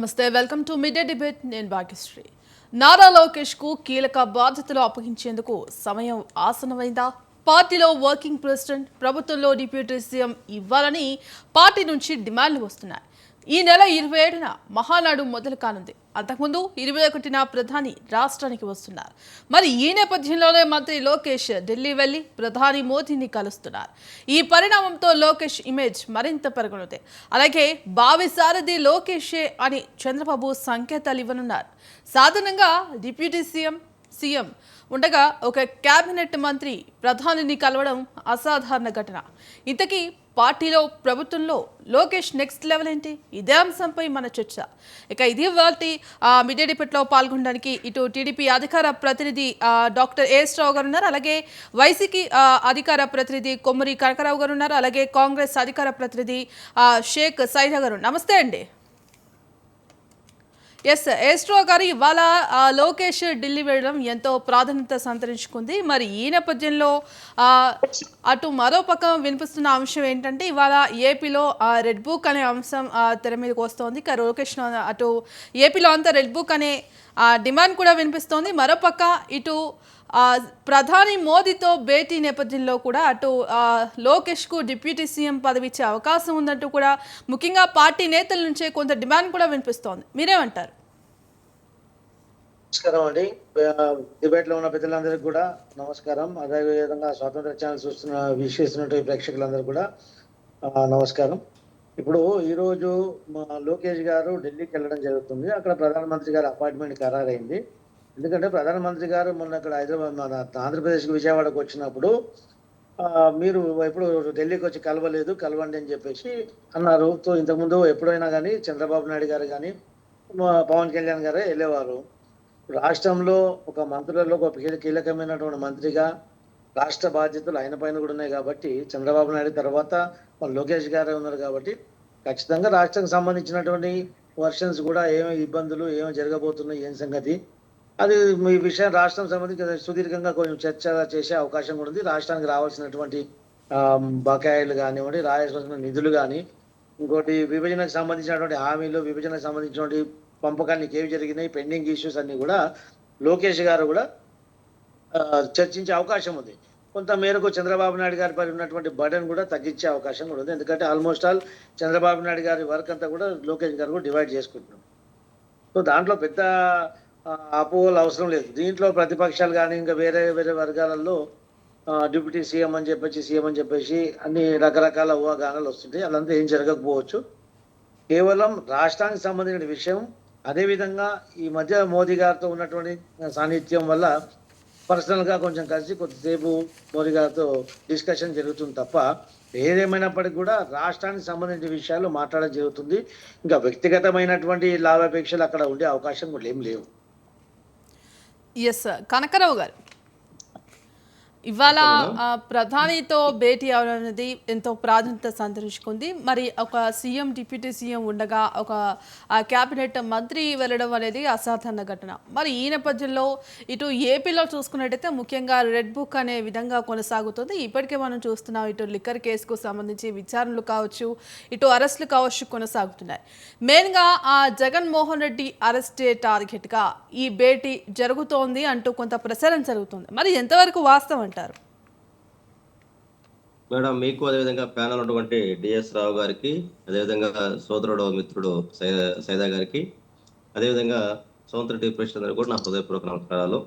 నమస్తే welcome to mid day debate నేను భాగ్యశ్రీ. నారా లోకేష్ కు కీలక బాధ్యతలు అప్పగించేందుకు సమయం ఆసన్నమైందా? పార్టీలో వర్కింగ్ ప్రెసిడెంట్, ప్రభుత్వంలో డిప్యూటీ సీఎం ఇవ్వాలని పార్టీ నుంచి డిమాండ్లు వస్తున్నాయి. ఈ నెల 27న మహానాడు మొదలు కానుంది. అంతకుముందు 21న ప్రధాని రాష్ట్రానికి వస్తున్నారు. మరి ఈ నేపథ్యంలోనే మంత్రి లోకేష్ ఢిల్లీ వెళ్లి ప్రధాని మోదీని కలుస్తున్నారు. ఈ పరిణామంతో లోకేష్ ఇమేజ్ మరింత పెరగనుంది. అలాగే భావి సారథి లోకేషే అని చంద్రబాబు సంకేతాలు ఇవ్వనున్నారు. సాధారణంగా డిప్యూటీ సీఎం ఉండగా ఒక కేబినెట్ మంత్రి ప్రధానిని కలవడం అసాధారణ ఘటన. ఇంతకీ పార్టీలో, ప్రభుత్వంలో లోకేష్ నెక్స్ట్ లెవెల్ ఏంటి? ఇదే అంశంపై మన చర్చ. ఇక ఇది వాటి మిడ్ డే డిబేట్లో పాల్గొనడానికి ఇటు టీడీపీ అధికార ప్రతినిధి డాక్టర్ ఎస్ రావు గారు ఉన్నారు, అలాగే వైసీపీ అధికార ప్రతినిధి కొమ్మరి కనకరావు గారు ఉన్నారు, అలాగే కాంగ్రెస్ అధికార ప్రతినిధి షేక్ సైదా గారు. నమస్తే అండి. ఎస్ట్రో గారు, ఇవాళ లోకేష్ ఢిల్లీ వెళ్ళడం ఎంతో ప్రాధాన్యత సంతరించుకుంది. మరి ఈ నేపథ్యంలో అటు మరో పక్క వినిపిస్తున్న అంశం ఏంటంటే, ఇవాళ ఏపీలో రెడ్ బుక్ అనే అంశం తెర మీదకి వస్తోంది. లోకేష్ అటు ఏపీలో అంతా రెడ్ బుక్ అనే డిమాండ్ కూడా వినిపిస్తోంది. మరోపక్క ఇటు ప్రధాని మోదీతో భేటీ నేపథ్యంలో కూడా అటు లోకేష్కు డిప్యూటీ సీఎం పదవి ఇచ్చే అవకాశం ఉందంటూ కూడా ముఖ్యంగా పార్టీ నేతల నుంచే కొంత డిమాండ్ కూడా వినిపిస్తోంది. మీరేమంటారు? నమస్కారం అండి. డిబేట్ లో ఉన్న పెద్దలందరికీ కూడా నమస్కారం. అదేవిధంగా స్వాతంత్ర ఛానల్ వీక్షిస్తున్నటువంటి ప్రేక్షకులందరూ కూడా నమస్కారం. ఇప్పుడు ఈరోజు లోకేష్ గారు ఢిల్లీకి వెళ్ళడం జరుగుతుంది. అక్కడ ప్రధానమంత్రి గారి అపాయింట్మెంట్ ఖరారైంది. ఎందుకంటే ప్రధానమంత్రి గారు మొన్న ఇక్కడ హైదరాబాద్, మన ఆంధ్రప్రదేశ్ విజయవాడకు వచ్చినప్పుడు మీరు ఎప్పుడు ఢిల్లీకి వచ్చి కలవండి అని చెప్పేసి అన్నారు. సో ఇంతకుముందు ఎప్పుడైనా కానీ చంద్రబాబు నాయుడు గారు కానీ పవన్ కళ్యాణ్ గారే వెళ్ళేవారు. రాష్ట్రంలో ఒక మంత్రులలో ఒక కీలకమైనటువంటి మంత్రిగా రాష్ట్ర బాధ్యతలు ఆయన పైన కూడా ఉన్నాయి కాబట్టి, చంద్రబాబు నాయుడు తర్వాత లోకేష్ గారే ఉన్నారు కాబట్టి ఖచ్చితంగా రాష్ట్రానికి సంబంధించినటువంటి వర్షన్స్ కూడా ఏమి ఇబ్బందులు ఏమి జరగబోతున్నాయి, ఏం సంగతి, అది ఈ విషయం రాష్ట్రం సంబంధించి సుదీర్ఘంగా కొంచెం చర్చ చేసే అవకాశం కూడా ఉంది. రాష్ట్రానికి రావాల్సినటువంటి బకాయిలు కానివ్వండి, రావాల్సిన నిధులు కానీ, ఇంకోటి విభజనకు సంబంధించినటువంటి హామీలు, విభజనకు సంబంధించినటువంటి పంపకానికి ఏవి జరిగినాయి, పెండింగ్ ఇష్యూస్ అన్ని కూడా లోకేష్ గారు కూడా చర్చించే అవకాశం ఉంది. కొంత మేరకు చంద్రబాబు నాయుడు గారి పై ఉన్నటువంటి బర్డెన్ కూడా తగ్గించే అవకాశం కూడా ఉంది. ఎందుకంటే ఆల్మోస్ట్ ఆల్ చంద్రబాబు నాయుడు గారి వర్క్ అంతా కూడా లోకేష్ గారు కూడా డివైడ్ చేసుకుంటున్నారు. సో దాంట్లో పెద్ద అపోహలు అవసరం లేదు. దీంట్లో ప్రతిపక్షాలు కానీ ఇంకా వేరే వేరే వర్గాలలో డిప్యూటీ సీఎం అని చెప్పేసి అన్ని రకరకాల ఊహాగానాలు వస్తుంటాయి. అదంతా ఏం జరగకపోవచ్చు. కేవలం రాష్ట్రానికి సంబంధించిన విషయం. అదేవిధంగా ఈ మధ్య మోదీ గారితో ఉన్నటువంటి సాన్నిధ్యం వల్ల పర్సనల్గా కొంచెం కలిసి కొద్దిసేపు మోదీ గారితో డిస్కషన్ జరుగుతుంది తప్ప ఏదేమైనప్పటికీ కూడా రాష్ట్రానికి సంబంధించిన విషయాలు మాట్లాడడం జరుగుతుంది. ఇంకా వ్యక్తిగతమైనటువంటి లాభాపేక్షలు అక్కడ ఉండే అవకాశం కూడా ఏం లేవు. ఎస్ కనకరావు గారు, ఇవాళ ప్రధానితో భేటీ అవడం అనేది ఎంతో ప్రాధాన్యత సంతరించుకుంది. మరి ఒక సీఎం, డిప్యూటీ సీఎం ఉండగా ఒక క్యాబినెట్ మంత్రి వెళ్ళడం అనేది అసాధారణ ఘటన. మరి ఈ నేపథ్యంలో ఇటు ఏపీలో చూసుకున్నట్టయితే ముఖ్యంగా రెడ్ బుక్ అనే విధంగా కొనసాగుతుంది. ఇప్పటికే మనం చూస్తున్నాం, ఇటు లిక్కర్ కేసుకు సంబంధించి విచారణలు కావచ్చు, ఇటు అరెస్టులు కావచ్చు కొనసాగుతున్నాయి. మెయిన్గా జగన్మోహన్ రెడ్డి అరెస్టే టార్గెట్గా ఈ భేటీ జరుగుతోంది అంటూ కొంత ప్రచారం జరుగుతుంది. మరి ఎంతవరకు వాస్తవం అంటారు? మేడం, మీకు అదేవిధంగా ప్యానల్ ఉన్నటువంటి డిఎస్ రావు గారికి, అదేవిధంగా సోదరుడు మిత్రుడు సైదా గారికి, అదేవిధంగా స్వతంత్ర టీ ప్రేక్షకులందరూ కూడా నా హృదయపూర్వక నమస్కారాలు.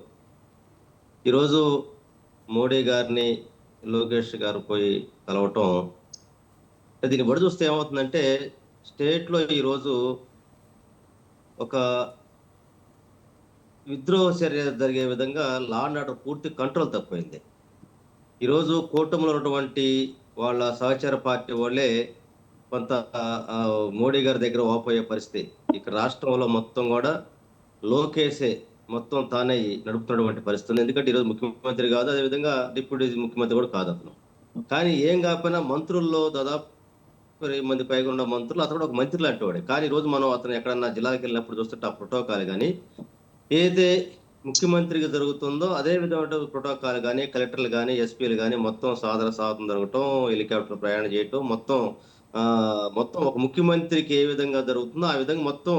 ఈరోజు మోడీ గారిని లోకేష్ గారు పోయి కలవటం, దీన్ని బడి చూస్తే ఏమవుతుందంటే, స్టేట్లో ఈరోజు ఒక విద్రోహ చర్య జరిగే విధంగా లా అండ్ ఆర్డర్ పూర్తి కంట్రోల్ తప్పిపోయింది. ఈరోజు కూటమిలో ఉన్నటువంటి వాళ్ళ సహచార పార్టీ వాళ్ళే కొంత మోడీ గారి దగ్గర ఓపోయే పరిస్థితి. ఇక రాష్ట్రంలో మొత్తం కూడా లోకేషే మొత్తం తానే నడుపుతున్నటువంటి పరిస్థితి. ఎందుకంటే ఈరోజు ముఖ్యమంత్రి కాదు, అదేవిధంగా డిప్యూటీ ముఖ్యమంత్రి కూడా కాదు అతను. కానీ ఏం కాకపోయినా మంత్రుల్లో దాదాపు 20 మంది పైగా ఉన్న మంత్రులు, అతను కూడా ఒక మంత్రి లాంటి వాడే. కానీ ఈరోజు మనం అతను ఎక్కడన్నా జిల్లాకి వెళ్ళినప్పుడు చూస్తుంటే ఆ ప్రోటోకాల్ కానీ ఏదైతే ముఖ్యమంత్రికి జరుగుతుందో అదే విధమైన ప్రోటోకాల్ కానీ, కలెక్టర్లు కానీ, ఎస్పీలు కానీ మొత్తం సాదర స్వాగతం జరగటం, హెలికాప్టర్ ప్రయాణం చేయటం, మొత్తం ఒక ముఖ్యమంత్రికి ఏ విధంగా జరుగుతుందో ఆ విధంగా మొత్తం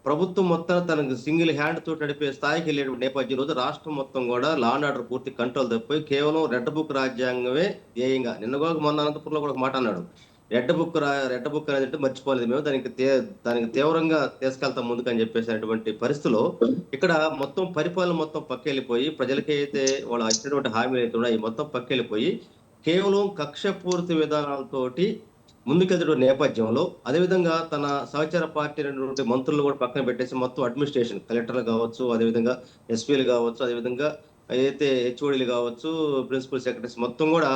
ప్రభుత్వం మొత్తం తనకు సింగిల్ హ్యాండ్ తోటి నడిపే స్థాయికి వెళ్ళేటువంటి నేపథ్యం రోజు రాష్ట్రం మొత్తం కూడా లా అండ్ ఆర్డర్ పూర్తి కంట్రోల్ తప్పిపోయి కేవలం రెడ్ బుక్ రాజ్యాంగమే ధ్యేయంగా. నిన్న కూడా మొన్న అనంతపురంలో కూడా ఒక మాట అన్నాడు, రెడ్ బుక్ అనేది మర్చిపోలేదు మేము, దానికి తీవ్రంగా తీసుకెళ్తాం ముందుకు అని చెప్పేసినటువంటి పరిస్థితిలో ఇక్కడ మొత్తం పరిపాలన మొత్తం పక్కెళ్ళిపోయి ప్రజలకి అయితే వాళ్ళు ఇచ్చినటువంటి హామీలు అయితే ఉన్నాయి మొత్తం పక్కెళ్ళిపోయి కేవలం కక్షపూరిత విధానాలతోటి ముందుకెళ్తున్న నేపథ్యంలో అదేవిధంగా తన సహచార పార్టీ అయినటువంటి మంత్రులు కూడా పక్కన పెట్టేసి మొత్తం అడ్మినిస్ట్రేషన్ కలెక్టర్లు కావచ్చు, అదేవిధంగా ఎస్పీలు కావచ్చు, అదేవిధంగా అయితే హెచ్ఓడీలు కావచ్చు, ప్రిన్సిపల్ సెక్రటరీస్ మొత్తం కూడా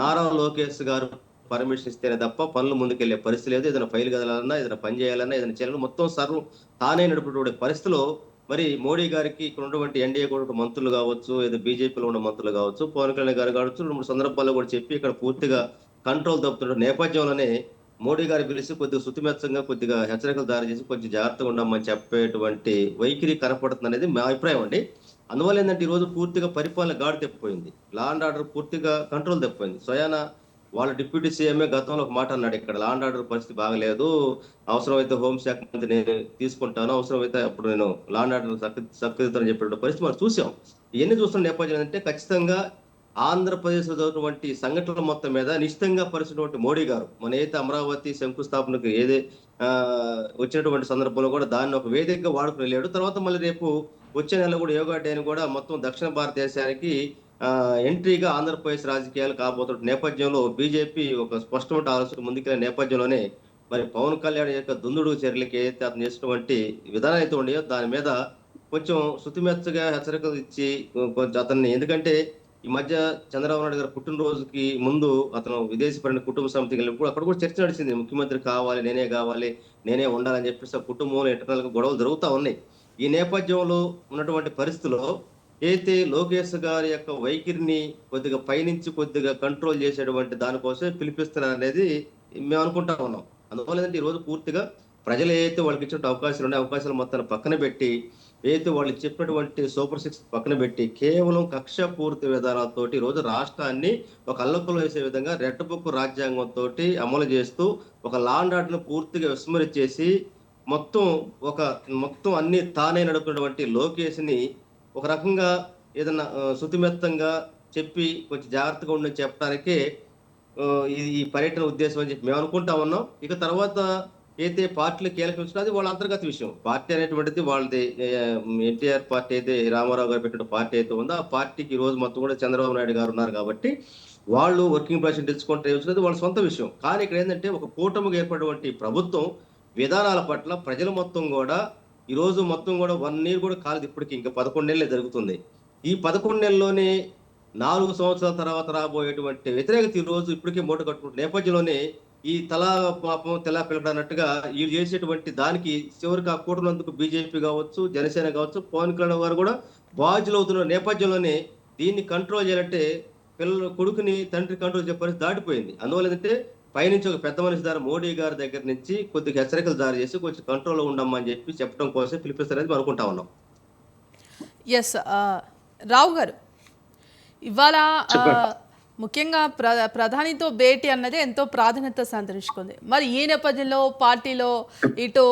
నారా లోకేష్ గారు పర్మిషన్ ఇస్తేనే తప్ప పనులు ముందుకెళ్లే పరిస్థితి లేదు. ఏదైనా ఫైల్ కదలాలన్నా, ఏదైనా పని చేయాలన్నా, ఏదైనా చేయాలన్నా మొత్తం సర్వం తానే నడిపేటువంటి పరిస్థితిలో మరి మోడీ గారికి ఇక్కడ ఉన్నటువంటి ఎన్డీఏ కూడా మంత్రులు కావచ్చు, ఏదో బీజేపీలో ఉన్న మంత్రులు కావచ్చు, పవన్ కళ్యాణ్ గారు కావచ్చు, 2-3 సందర్భాల్లో కూడా చెప్పి ఇక్కడ పూర్తిగా కంట్రోల్ తప్పుతున్న నేపథ్యంలోనే మోడీ గారు పిలిచి కొద్దిగా శుతిమెత్తంగా కొద్దిగా హెచ్చరికలు దారి చేసి కొంచెం జాగ్రత్తగా ఉండమని చెప్పేటువంటి వైఖరి కనపడుతుంది అనేది మా అభిప్రాయం అండి. అందువల్ల ఏంటంటే ఈ రోజు పూర్తిగా పరిపాలన గాడి తప్పిపోయింది, లా అండ్ ఆర్డర్ పూర్తిగా కంట్రోల్ తప్పిపోయింది. స్వయాన వాళ్ళ డిప్యూటీ సీఎంఏ గతంలో ఒక మాట అన్నాడు, ఇక్కడ లా అండ్ ఆర్డర్ పరిస్థితి బాగలేదు, అవసరమైతే హోంశాఖ మంత్రి నేను తీసుకుంటాను, అవసరమైతే అప్పుడు నేను లా అండ్ ఆర్డర్ సక్కదిద్దుతానని చెప్పిన పరిస్థితి మనం చూసాం. ఇవన్నీ చూస్తున్న నేపథ్యం ఏంటంటే ఖచ్చితంగా ఆంధ్రప్రదేశ్ ఉన్నటువంటి సంఘటనల మొత్తం మీద నిశ్చితంగా పరిచినటువంటి మోడీ గారు మన అయితే అమరావతి శంకుస్థాపనకు వచ్చినటువంటి సందర్భంలో కూడా దాన్ని ఒక వేదికగా వాడుకుని వెళ్ళాడు. తర్వాత మళ్ళీ రేపు వచ్చే నెల కూడా యోగా డే అని కూడా మొత్తం దక్షిణ భారతదేశానికి ఎంట్రీగా ఆంధ్రప్రదేశ్ రాజకీయాలు కాబోతున్న నేపథ్యంలో బీజేపీ ఒక స్పష్టమైన ఆలోచన ముందుకెళ్ళిన నేపథ్యంలోనే మరి పవన్ కళ్యాణ్ యొక్క దుందుడు చర్యలకి అయితే అతను చేసినటువంటి విధానం అయితే ఉండేయో దాని మీద కొంచెం శుతిమెత్తగా హెచ్చరికలు ఇచ్చి కొంచెం అతన్ని, ఎందుకంటే ఈ మధ్య చంద్రబాబు నాయుడు గారు పుట్టినరోజుకి ముందు అతను విదేశీ పర్యటన కుటుంబ సమితికి వెళ్ళినప్పుడు అక్కడ కూడా చర్చ నడిచింది, ముఖ్యమంత్రి కావాలి, నేనే ఉండాలని చెప్పేసి ఆ కుటుంబంలో ఇంటర్నల్ గా గొడవలు జరుగుతూ ఉన్నాయి. ఈ నేపథ్యంలో ఉన్నటువంటి పరిస్థితుల్లో అయితే లోకేష్ గారి యొక్క వైఖరిని కొద్దిగా పైనుంచి కొద్దిగా కంట్రోల్ చేసేటువంటి దానికోసమే పిలిపిస్తున్నారు అనేది మేము అనుకుంటా ఉన్నాం. అందువల్ల ఏంటంటే ఈ రోజు పూర్తిగా ప్రజలు ఏదైతే వాళ్ళకి ఇచ్చిన అవకాశాలు ఉన్నాయి అవకాశాలు మొత్తాన్ని పక్కన పెట్టి ఏదైతే వాళ్ళు చెప్పినటువంటి సూపర్ 6 పక్కన పెట్టి కేవలం కక్షపూరిత విధానాలతో ఈ రోజు రాష్ట్రాన్ని ఒక అల్లకులు వేసే విధంగా రెడ్ బుక్ రాజ్యాంగంతో అమలు చేస్తూ ఒక లా అండ్ ఆర్డర్ను పూర్తిగా విస్మరించేసి మొత్తం అన్ని తానే నడుపుతున్నటువంటి లోకేష్ ని ఒక రకంగా ఏదన్నా శుతిమెత్తంగా చెప్పి కొంచెం జాగ్రత్తగా ఉండని చెప్పడానికే ఈ పర్యటన ఉద్దేశం అని చెప్పి మేము అనుకుంటా ఉన్నాం. ఇక తర్వాత అయితే పార్టీలు కీలకం అది వాళ్ళ అంతర్గత విషయం. పార్టీ అనేటువంటిది వాళ్ళది ఎన్టీఆర్ పార్టీ అయితే రామారావు గారు పెట్టిన పార్టీ అయితే ఉందో ఆ పార్టీకి ఈ రోజు మొత్తం కూడా చంద్రబాబు నాయుడు గారు ఉన్నారు కాబట్టి వాళ్ళు వర్కింగ్ ప్రెసిడెంట్ తెచ్చుకుంటే వాళ్ళ సొంత విషయం. కానీ ఇక్కడ ఏంటంటే ఒక కూటమిగా ఏర్పడినటువంటి ప్రభుత్వం విధానాల పట్ల ప్రజలు మొత్తం కూడా ఈ రోజు మొత్తం కూడా 1 year కూడా కాలేదు, ఇప్పటికి ఇంకా 11 నెలలే జరుగుతుంది. ఈ 11 నెలల్లోనే 4 సంవత్సరాల తర్వాత రాబోయేటువంటి వ్యతిరేకత ఈ రోజు ఇప్పటికే మూట కట్టుకుంటున్న నేపథ్యంలోనే ఈ తలా పాపం తెలా పిలకడన్నట్టుగా వీళ్ళు చేసేటువంటి దానికి చివరికి ఆ కూటమినందుకు బీజేపీ కావచ్చు, జనసేన కావచ్చు, పవన్ కళ్యాణ్ గారు కూడా బాధ్యులు అవుతున్న నేపథ్యంలోనే దీన్ని కంట్రోల్ చేయాలంటే కొడుకుని తండ్రి కంట్రోల్ చేసే పరిస్థితి దాటిపోయింది. అందువల్ల ఏంటంటే పైనుంచి ఒక పెద్ద మనిషి ద్వారా మోడీ గారి దగ్గర నుంచి కొద్దిగా హెచ్చరికలు జారీ చేసి కొంచెం కంట్రోల్లో ఉండమని చెప్పి చెప్పడం కోసం పిలిపిస్తారని అనుకుంటా ఉన్నాం. ఎస్ రావు గారు, ఇవాళ ముఖ్యంగా ప్రధానితో భేటీ అన్నది ఎంతో ప్రాధాన్యత సంతరించుకుంది. మరి ఈ నేపథ్యంలో పార్టీలో ఇటు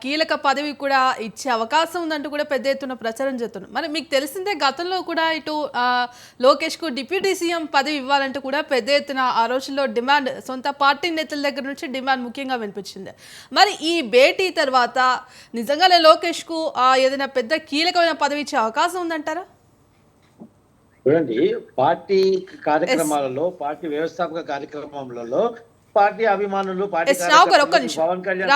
కీలక పదవి కూడా ఇచ్చే అవకాశం ఉందంటూ కూడా పెద్ద ఎత్తున ప్రచారం చేస్తున్నారు. మరి మీకు తెలిసిందే గతంలో కూడా ఇటు లోకేష్కు డిప్యూటీ సీఎం పదవి ఇవ్వాలంటూ కూడా పెద్ద ఎత్తున ఆ రోజుల్లో డిమాండ్ సొంత పార్టీ నేతల దగ్గర నుంచి డిమాండ్ ముఖ్యంగా వినిపించింది. మరి ఈ భేటీ తర్వాత నిజంగానే లోకేష్కు ఏదైనా పెద్ద కీలకమైన పదవి ఇచ్చే అవకాశం ఉందంటారా? చూడండి, పార్టీ కార్యక్రమాలలో, పార్టీ వ్యవస్థాపక కార్యక్రమాలలో పార్టీ అభిమానులు, పార్టీ పవన్ కళ్యాణ్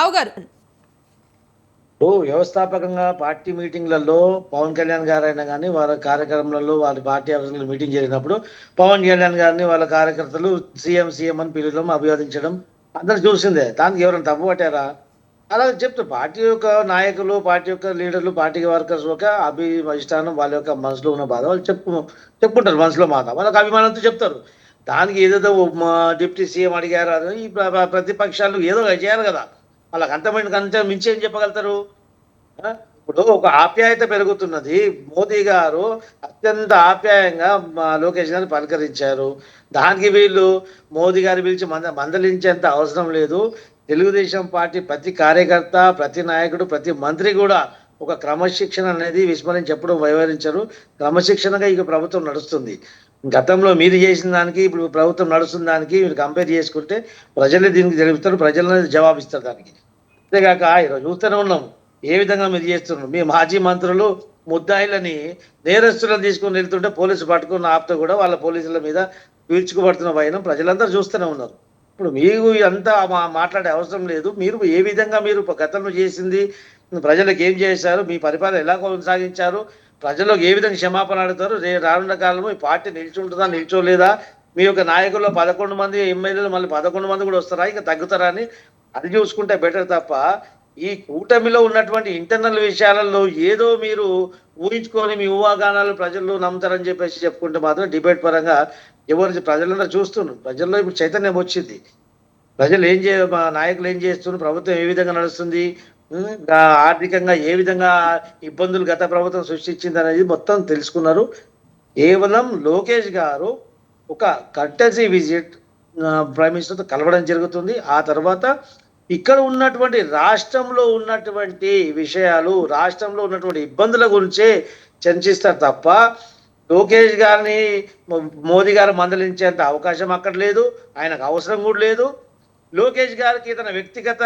వ్యవస్థాపకంగా పార్టీ మీటింగ్లలో పవన్ కళ్యాణ్ గారైనా కానీ వాళ్ళ కార్యక్రమాలలో వాళ్ళ పార్టీ ఆఫీసులో మీటింగ్ జరిగినప్పుడు పవన్ కళ్యాణ్ గారిని వాళ్ళ కార్యకర్తలు సీఎం అని పిలవడం, అభివాదించడం అందరు చూసిందే. దానికి ఎవరైనా తప్పు పట్టారా? అలా చెప్తారు. పార్టీ యొక్క నాయకులు, పార్టీ యొక్క లీడర్లు, పార్టీ వర్కర్స్ యొక్క అభిష్టానం, వాళ్ళ యొక్క మనసులో ఉన్న బాధ వాళ్ళు చెప్పుకుంటారు. మనసులో మాట వాళ్ళకి అభిమానంతో చెప్తారు. దానికి ఏదేదో డిప్యూటీ సీఎం అడిగారు అని ఈ ప్రతిపక్షాలు ఏదో చేయాలి కదా, వాళ్ళకి అంత మించి ఏం చెప్పగలుగుతారు? ఇప్పుడు ఒక ఆప్యాయత పెరుగుతున్నది. మోదీ గారు అత్యంత ఆప్యాయంగా లోకేష్ గారిని పలకరించారు. దానికి వీళ్ళు మోదీ గారు పిలిచి మందలించేంత అవసరం లేదు. తెలుగుదేశం పార్టీ ప్రతి కార్యకర్త, ప్రతి నాయకుడు, ప్రతి మంత్రి కూడా ఒక క్రమశిక్షణ అనేది విస్మరించి ఎప్పుడు వ్యవహరించరు. క్రమశిక్షణగా ఇక ప్రభుత్వం నడుస్తుంది. గతంలో మీరు చేసిన దానికి ఇప్పుడు ప్రభుత్వం నడుస్తున్న దానికి మీరు కంపేర్ చేసుకుంటే ప్రజలే దీనికి తెలుపుతారు, ప్రజలనే జవాబిస్తారు దానికి. అంతేగాక ఈరోజు చూస్తూనే ఉన్నాం ఏ విధంగా మీరు చేస్తున్నారు. మీ మాజీ మంత్రులు ముద్దాయిలని నేరస్తులను తీసుకొని వెళ్తుంటే పోలీసు పట్టుకుని ఆపుతూ కూడా వాళ్ళ పోలీసుల మీద పీల్చుకుపడుతున్న భయం ప్రజలందరూ చూస్తూనే ఉన్నారు. ఇప్పుడు మీకు అంతా మాట్లాడే అవసరం లేదు. మీరు ఏ విధంగా మీరు గతంలో చేసింది, ప్రజలకు ఏం చేశారు, మీ పరిపాలన ఎలా కొనసాగించారు, ప్రజలకు ఏ విధంగా క్షమాపణ అడుగుతారు, రానున్న కాలంలో ఈ పార్టీ నిల్చుంటుందా నిల్చోలేదా, మీ యొక్క నాయకుల్లో 11 మంది ఎమ్మెల్యేలు మళ్ళీ 11 మంది కూడా వస్తారా ఇంకా తగ్గుతారా అని అది చూసుకుంటే బెటర్ తప్ప ఈ కూటమిలో ఉన్నటువంటి ఇంటర్నల్ విషయాలలో ఏదో మీరు ఊహించుకొని మీ ఊహాగానాలు ప్రజలు నమ్ముతారని చెప్పేసి చెప్పుకుంటే మాత్రం డిబేట్ పరంగా ఎవరు ప్రజలందరూ చూస్తున్నారు. ప్రజల్లో ఇప్పుడు చైతన్యం వచ్చింది. ప్రజలు మా నాయకులు ఏం చేస్తున్నారు, ప్రభుత్వం ఏ విధంగా నడుస్తుంది, ఆర్థికంగా ఏ విధంగా ఇబ్బందులు గత ప్రభుత్వం సృష్టించింది అనేది మొత్తం తెలుసుకున్నారు. కేవలం లోకేష్ గారు ఒక కర్టసీ విజిట్ ప్రైమ్ మినిస్టర్తో కలవడం జరుగుతుంది. ఆ తర్వాత ఇక్కడ ఉన్నటువంటి రాష్ట్రంలో ఉన్నటువంటి విషయాలు, రాష్ట్రంలో ఉన్నటువంటి ఇబ్బందుల గురించే చర్చిస్తారు తప్ప లోకేష్ గారిని మోదీ గారు మందలించేంత అవకాశం అక్కడ లేదు, ఆయనకు అవసరం కూడా లేదు. లోకేష్ గారికి తన వ్యక్తిగత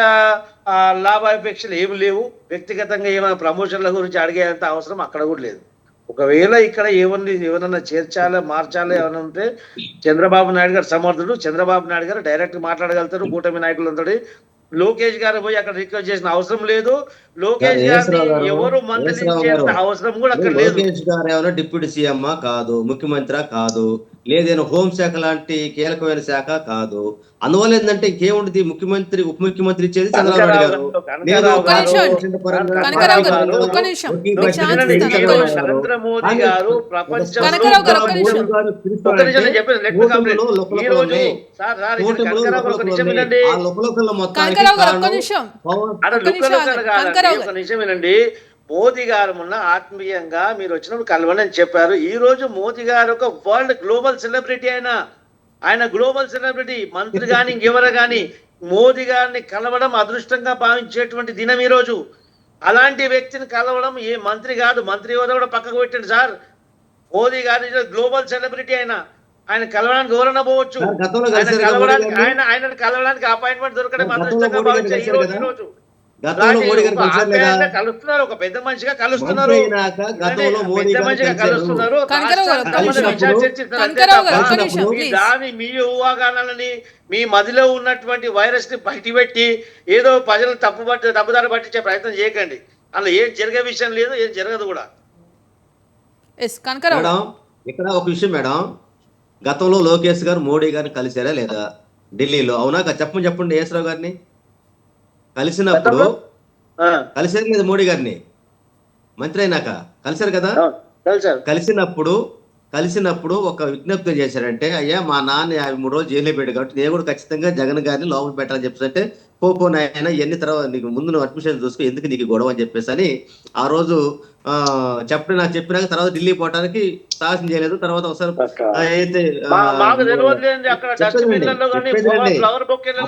లాభాపేక్షలు ఏమి లేవు, వ్యక్తిగతంగా ఏమైనా ప్రమోషన్ల గురించి అడిగేంత అవసరం అక్కడ కూడా లేదు. ఒకవేళ ఇక్కడ ఏమన్నా చేర్చాలి, మార్చాలి ఏమైనా ఉంటే చంద్రబాబు నాయుడు గారు సమర్థుడు. చంద్రబాబు నాయుడు గారు డైరెక్ట్ మాట్లాడగలుగుతారు కూటమి నాయకులందరూ. లోకేష్ గారు పోయి అక్కడ రిక్వెస్ట్ చేసిన అవసరం లేదు. లోకేష్ గారిని ఎవరు మందలించేంత అవసరం కూడా అక్కడ లేదు. లోకేష్ గారు ఏమైనా డిప్యూటీ సీఎం కాదు, ముఖ్యమంత్రి కాదు, లేదేనో హోంశాఖ లాంటి కీలకమైన శాఖ కాదు. అందువల్ల ఏంటంటే ఇంకేముంటుంది, ముఖ్యమంత్రి ఉప ముఖ్యమంత్రి ఇచ్చేది చంద్రబాబు నాయుడు గారు. నరేంద్ర మోదీ గారు నిజమేనండి. మోదీ గారు మొన్న ఆత్మీయంగా మీరు వచ్చినప్పుడు కలవని చెప్పారు. ఈ రోజు మోదీ గారు ఒక వరల్డ్ గ్లోబల్ సెలబ్రిటీ, ఆయన గ్లోబల్ సెలబ్రిటీ. మంత్రి కానీ ఇంకెవరు కానీ మోదీ గారిని కలవడం అదృష్టంగా భావించేటువంటి దినం ఈ రోజు. అలాంటి వ్యక్తిని కలవడం ఏ మంత్రి కాదు, మంత్రి హోదా కూడా పక్కకు పెట్టండి సార్. మోదీ గారి గ్లోబల్ సెలబ్రిటీ ఆయన కలవడానికి ఎవరన్నా పోవచ్చు. ఆయన కలవడానికి అపాయింట్మెంట్ దొరకడం అదృష్టంగా భావించారు ఈ రోజు. కలుస్తున్నారు, ఒక పెద్ద మనిషిగా కలుస్తున్నారు, దాని మీ ఊహాగానాలని మీ మదిలో ఉన్నటువంటి వైరస్ ని బయటపెట్టి ఏదో ప్రజలను తప్పుదారి పట్టించే ప్రయత్నం చేయకండి. అలా ఏం జరిగే విషయం లేదు, ఏం జరగదు కూడా. ఇక్కడ ఒక విషయం మేడం, గతంలో లోకేష్ గారు మోడీ గారిని కలిసారా లేదా ఢిల్లీలో? అవునా? చెప్పండి యేసరావు గారిని కలిసినప్పుడు కలిసారు లేదా? మోడీ గారిని మంత్రి అయినాక కలిసారు కదా. కలిసినప్పుడు ఒక విజ్ఞప్తి చేశారంటే, అయ్యా మా నాన్న 53 రోజులు జైల్లో పెట్టాడు కాబట్టి నేను కూడా ఖచ్చితంగా జగన్ గారిని లోపల పెట్టాలని చెప్పేసి, పోయినా ఇవన్నీ తర్వాత నీకు ముందు నువ్వు అడ్మిషన్ చూసుకో, ఎందుకు నీకు గొడవ అని చెప్పేసి అని ఆ రోజు చెప్పినాక తర్వాత ఢిల్లీ పోవడానికి సాహసం చేయలేదు. తర్వాత ఒకసారి అయితే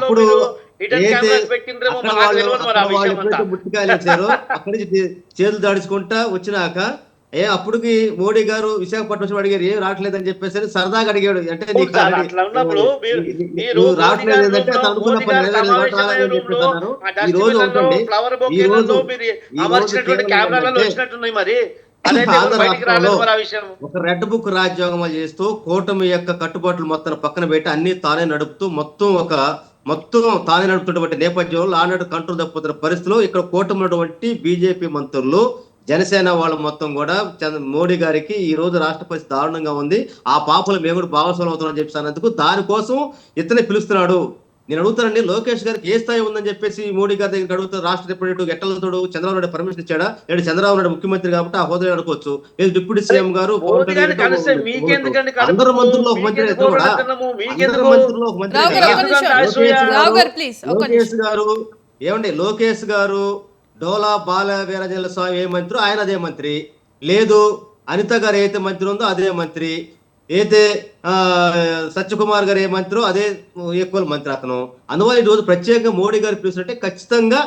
అప్పుడు ముట్టికాయలు ఇచ్చారు, అక్కడి నుంచి చేతులు దాడుచుకుంటా వచ్చినాక అప్పటికి మోడీ గారు విశాఖపట్నం వచ్చి అడిగారు, ఏం రావట్లేదని చెప్పేసి సరదాగా అడిగాడు. అంటే నీకు రావట్లేదు ఏంటంటే అనుకున్న పని నెరవేరని చెప్పేస్తున్నారు. ఈ రోజు ఆంధ్ర రాష్ట్రంలో ఒక రెడ్ బుక్ రాజ్యాంగం చేస్తూ కూటమి యొక్క కట్టుబాట్లు మొత్తం పక్కన పెట్టి అన్ని తానే నడుపుతూ మొత్తం తానే నడుపుతున్నటువంటి నేపథ్యంలో ఆనాడు కంట్రోల్ తప్పుతున్న పరిస్థితిలో ఇక్కడ కూటమి ఉన్నటువంటి బీజేపీ మంత్రులు, జనసేన వాళ్ళు మొత్తం కూడా మోడీ గారికి ఈ రోజు రాష్ట్ర పరిస్థితి దారుణంగా ఉంది, ఆ పాపలు మేము కూడా భాగస్వాములు అవుతున్నామని చెప్పేసినందుకు దానికోసం ఇతనే పిలుస్తున్నాడు. నేను అడుగుతానండి, లోకేష్ గారికి ఏ స్థాయి ఉందని చెప్పేసి మోడీ గారి దగ్గరికి అడుగుతారు. రాష్ట్ర రిప్రజెంటేటివ్ ఎట్టలతోడు చంద్రబాబు నాయుడు పర్మిషన్ ఇచ్చాడా? లేదా చంద్రబాబు నాయుడు ముఖ్యమంత్రి కాబట్టి ఆ హోదా అనుకోవచ్చు. లేదు డిప్యూటీ సీఎం గారు, అందరు మంత్రులు ఒక మంత్రి కూడా, అందరు మంత్రులు ఒక మంత్రి. లోకేష్ గారు ఏమండి, లోకేష్ గారు డోలా బాల వీరజల స్వామి ఏ మంత్రి, ఆయన అదే మంత్రి. లేదు అనిత గారు అయితే మంత్రి ఉందో అదే మంత్రి. అయితే ఆ సత్యకుమార్ గారు ఏ మంత్రో అదే ఈక్వల్ మంత్రి అతను. అందువల్ల ఈ రోజు ప్రత్యేకంగా మోడీ గారు పిలుస్తుంటే ఖచ్చితంగా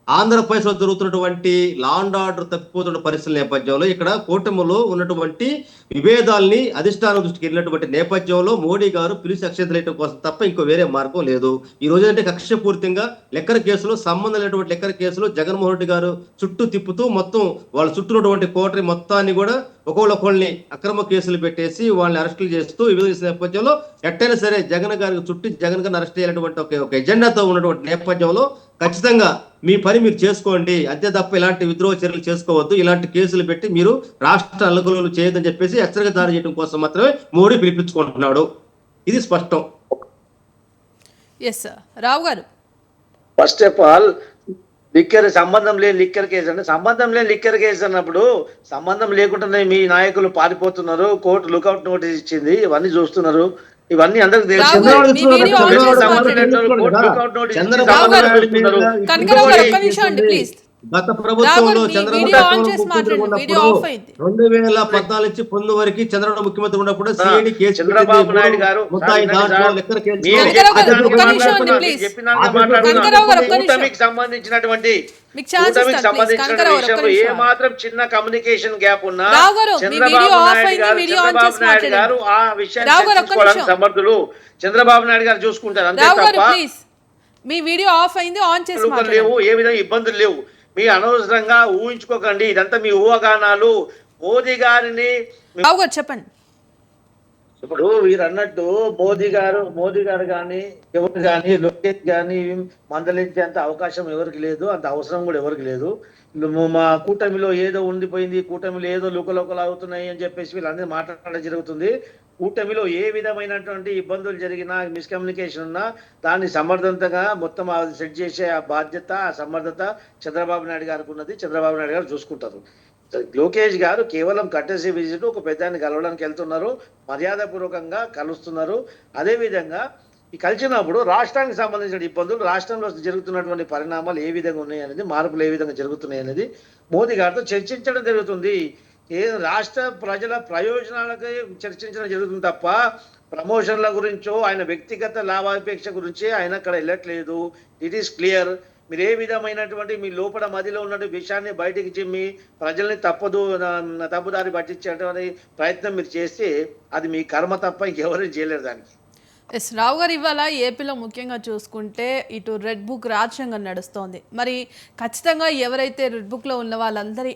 ఆంధ్రప్రదేశ్ లో జరుగుతున్నటువంటి లా అండ్ ఆర్డర్ తప్పిపోతున్న పరిస్థితుల నేపథ్యంలో ఇక్కడ కూటమిలో ఉన్నటువంటి విభేదాల్ని అధిష్టానం దృష్టికి వెళ్ళినటువంటి నేపథ్యంలో మోడీ గారు పిలిచి అక్షంతలేయడం కోసం తప్ప ఇంకో వేరే మార్గం లేదు. ఈ రోజు అంటే కక్షపూరితంగా లెక్కర కేసులో సంబంధం లేనటువంటి లెక్కర కేసులో జగన్మోహన్ రెడ్డి గారు చుట్టూ తిప్పుతూ మొత్తం వాళ్ళ చుట్టూ ఉన్నటువంటి కోటరీ మొత్తాన్ని కూడా ఒకళ్ళని అక్రమ కేసులు పెట్టేసి వాళ్ళని అరెస్టులు చేస్తూ ఈ విధంగా నేపథ్యంలో ఎట్టైనా సరే జగన్ గారికి చుట్టి జగన్ గారిని అరెస్ట్ చేయాలన్నటువంటి ఒక ఎజెండాతో ఉన్నటువంటి నేపథ్యంలో ఖచ్చితంగా మీ పని మీరు చేసుకోండి, అంతే తప్ప ఇలాంటి విద్రోహ చర్యలు చేసుకోవద్దు, ఇలాంటి కేసులు పెట్టి మీరు రాష్ట్ర అల్లకలు చేయొద్దని చెప్పేసి హెచ్చరిక జారీ చేయడం కోసం మాత్రమే మోడీ పిలిపించుకుంటున్నాడు. ఇది స్పష్టం. ఎస్ సార్ రావు గారు. ఫస్ట్ ఆఫ్ ఆల్ సంబంధం లేని లిక్కర్ కేసు అంటే సంబంధం లేని లిక్కర్ కేసు అన్నప్పుడు సంబంధం లేకుండానే మీ నాయకులు పారిపోతున్నారు, కోర్టు లుకౌట్ నోటీస్ ఇచ్చింది, ఇవన్నీ చూస్తున్నారు, ఇవన్నీ అందరికి తెలుసు. గత ప్రభుత్వంలో చంద్రబాబు 2014 నుంచి 19 వరకు చంద్రబాబు ముఖ్యమంత్రి ఉన్నప్పుడు సిఐడి కేసు చంద్రబాబు నాయుడు గారు కూటమికి సంబంధించినటువంటి విషయంలో ఏ మాత్రం చిన్న కమ్యూనికేషన్ గ్యాప్ ఉన్నా చంద్రబాబు నాయుడు గారు ఆ విషయాన్ని సమర్థులు. చంద్రబాబు నాయుడు గారు చూసుకుంటారు, అంతే తప్ప మీ వీడియో ఆఫ్ అయింది, ఆన్ చేసి లేవు, ఏ విధంగా ఇబ్బందులు లేవు. మీ అనవసరంగా ఊహించుకోకండి, ఇదంతా మీ ఊహాగానాలు. మోదీ గారిని చెప్పండి. ఇప్పుడు వీరు అన్నట్టు మోదీ గారు కానీ ఎవరు కానీ లోకేష్ కానీ మందలించేంత అవకాశం ఎవరికి లేదు, అంత అవసరం కూడా ఎవరికి లేదు. మా కూటమిలో ఏదో ఉండిపోయింది, కూటమిలో ఏదో లుకలుకలు అవుతున్నాయి అని చెప్పేసి వీళ్ళందరూ మాట్లాడడం జరుగుతుంది. కూటమిలో ఏ విధమైనటువంటి ఇబ్బందులు జరిగినా, మిస్కమ్యూనికేషన్ ఉన్నా దాన్ని సమర్థవంతంగా మొత్తం సెట్ చేసే ఆ బాధ్యత, ఆ సమర్థత చంద్రబాబు నాయుడు గారికి ఉన్నది. చంద్రబాబు నాయుడు గారు చూసుకుంటారు. లోకేష్ గారు కేవలం కట్టేసి విజిట్ ఒక పెద్దాన్ని కలవడానికి వెళ్తున్నారు, మర్యాదపూర్వకంగా కలుస్తున్నారు. అదేవిధంగా ఈ కలిసినప్పుడు రాష్ట్రానికి సంబంధించిన ఇబ్బందులు, రాష్ట్రంలో జరుగుతున్నటువంటి పరిణామాలు ఏ విధంగా ఉన్నాయి అనేది, మార్పులు ఏ విధంగా జరుగుతున్నాయి అనేది మోదీ గారితో చర్చించడం జరుగుతుంది. రాష్ట్ర ప్రజల ప్రయోజనాలకై చర్చించడం జరుగుతుంది తప్ప ప్రమోషన్ల గురించో ఆయన వ్యక్తిగత లాభాపేక్ష గురించి ఆయన అక్కడ వెళ్ళట్లేదు. It is clear. మీరు ఏ విధమైనటువంటి మీ లోపల మదిలో ఉన్నటువంటి విషయాన్ని బయటికి చిమ్మి ప్రజల్ని తప్పుదారి పట్టించేటువంటి ప్రయత్నం మీరు చేస్తే అది మీ కర్మ తప్ప ఇంకెవరైనా చేయలేరు దానికి. ఎస్ రావు గారు, ఇవాళ ఏపీలో ముఖ్యంగా చూసుకుంటే ఇటు రెడ్ బుక్ రాజ్యాంగం నడుస్తోంది. మరి ఖచ్చితంగా ఎవరైతే రెడ్ బుక్లో ఉన్న వాళ్ళందరి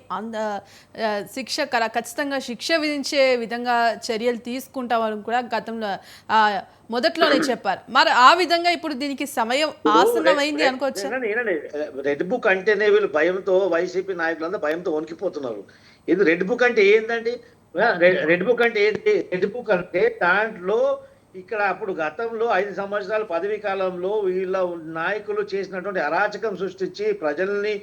ఖచ్చితంగా శిక్ష విధించే విధంగా చర్యలు తీసుకుంటామని కూడా గతంలో మొదట్లోనే చెప్పారు. మరి ఆ విధంగా ఇప్పుడు దీనికి సమయం ఆసన్నమైంది అనుకోవచ్చు. రెడ్ బుక్ అంటేనే వీళ్ళు భయంతో, వైసీపీ నాయకులందరూ భయంతో వణికిపోతున్నారు. ఇది రెడ్ బుక్ అంటే ఏంటండి? రెడ్ బుక్ అంటే ఏంటి? రెడ్ బుక్ అంటే దాంట్లో ఇక్కడ అప్పుడు గతంలో 5 సంవత్సరాల పదవీ కాలంలో వీళ్ళ నాయకులు చేసినటువంటి అరాచకం సృష్టించి ప్రజల్ని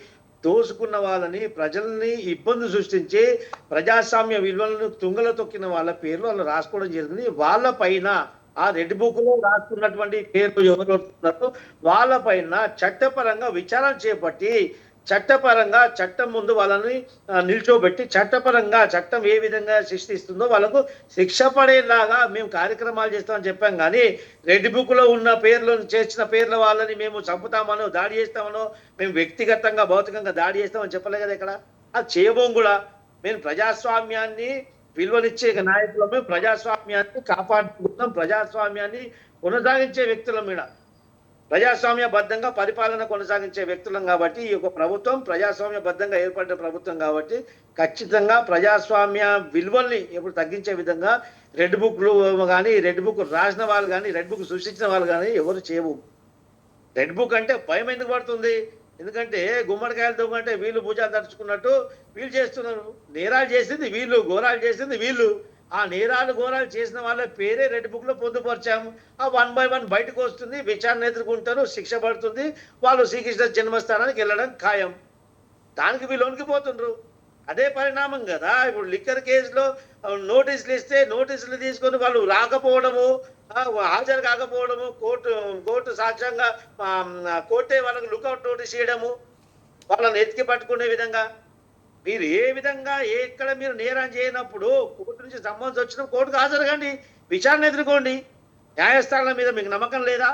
దోసుకున్న వాళ్ళని, ప్రజల్ని ఇబ్బంది సృష్టించి ప్రజాస్వామ్య విలువలను తుంగలో తొక్కిన వాళ్ళ పేర్లు వాళ్ళు రాసుకోవడం జరిగింది. వాళ్ళ పైన ఆ రెడ్ బుక్ లో రాసుకున్నటువంటి పేర్లు ఎవరు వాళ్ళ పైన చట్టపరంగా విచారణ చేపట్టి చట్టపరంగా చట్టం ముందు వాళ్ళని నిల్చోబెట్టి చట్టపరంగా చట్టం ఏ విధంగా శిక్షిస్తుందో వాళ్ళకు శిక్ష పడేలాగా మేము కార్యక్రమాలు చేస్తామని చెప్పాం. కానీ రెడ్ బుక్ లో ఉన్న పేర్లను చేర్చిన పేర్ల వాళ్ళని మేము చంపుతామనో, దాడి చేస్తామనో, మేము వ్యక్తిగతంగా భౌతికంగా దాడి చేస్తామని చెప్పలే కదా ఇక్కడ. అది చేయబోం కూడా. మేము ప్రజాస్వామ్యాన్ని విలువనిచ్చే నాయకులమే, ప్రజాస్వామ్యాన్ని కాపాడుకుంటాం, ప్రజాస్వామ్యాన్ని కొనసాగించే వ్యక్తులం మీద, ప్రజాస్వామ్యబద్ధంగా పరిపాలన కొనసాగించే వ్యక్తులం కాబట్టి ఈ యొక్క ప్రభుత్వం ప్రజాస్వామ్యబద్ధంగా ఏర్పడిన ప్రభుత్వం కాబట్టి ఖచ్చితంగా ప్రజాస్వామ్య విలువల్ని ఎప్పుడు తగ్గించే విధంగా రెడ్ బుక్లు కానీ, రెడ్ బుక్ రాసిన వాళ్ళు కానీ, రెడ్ బుక్ సృష్టించిన వాళ్ళు కానీ ఎవరు చేయవు. రెడ్ బుక్ అంటే భయం ఎందుకు పడుతుంది? ఎందుకంటే గుమ్మడికాయలు దొంగంటే వీళ్ళు భుజాలు తడుచుకున్నట్టు వీళ్ళు చేస్తున్నారు. నేరాలు చేసింది వీళ్ళు, ఘోరాలు చేసింది వీళ్ళు. ఆ నేరాలు ఘోరాలు చేసిన వాళ్ళ పేరే రెడ్ బుక్ లో పొందుపరిచాము. ఆ 1 by 1 బయటకు వస్తుంది, విచారణ ఎదుర్కొంటారు, శిక్ష పడుతుంది, వాళ్ళు శ్రీకృష్ణ జన్మస్థానానికి వెళ్ళడం ఖాయం. దానికి వీళ్ళు వణికిపోతుండ్రు. అదే పరిణామం కదా ఇప్పుడు లిక్కర్ కేసులో నోటీసులు ఇస్తే నోటీసులు తీసుకొని వాళ్ళు రాకపోవడము, హాజరు కాకపోవడము, కోర్టు సాక్ష్యంగా కోర్టే వాళ్ళకి లుకౌట్ నోటీస్ ఇవ్వడము, వాళ్ళని ఎత్తికి పట్టుకునే విధంగా. మీరు ఏ విధంగా ఎక్కడ మీరు నేరం చేయనప్పుడు కోర్టు నుంచి సంబంధం వచ్చిన కోర్టుకు హాజరుగాండి, విచారణ ఎదుర్కోండి. న్యాయస్థానాల మీద మీకు నమ్మకం లేదా?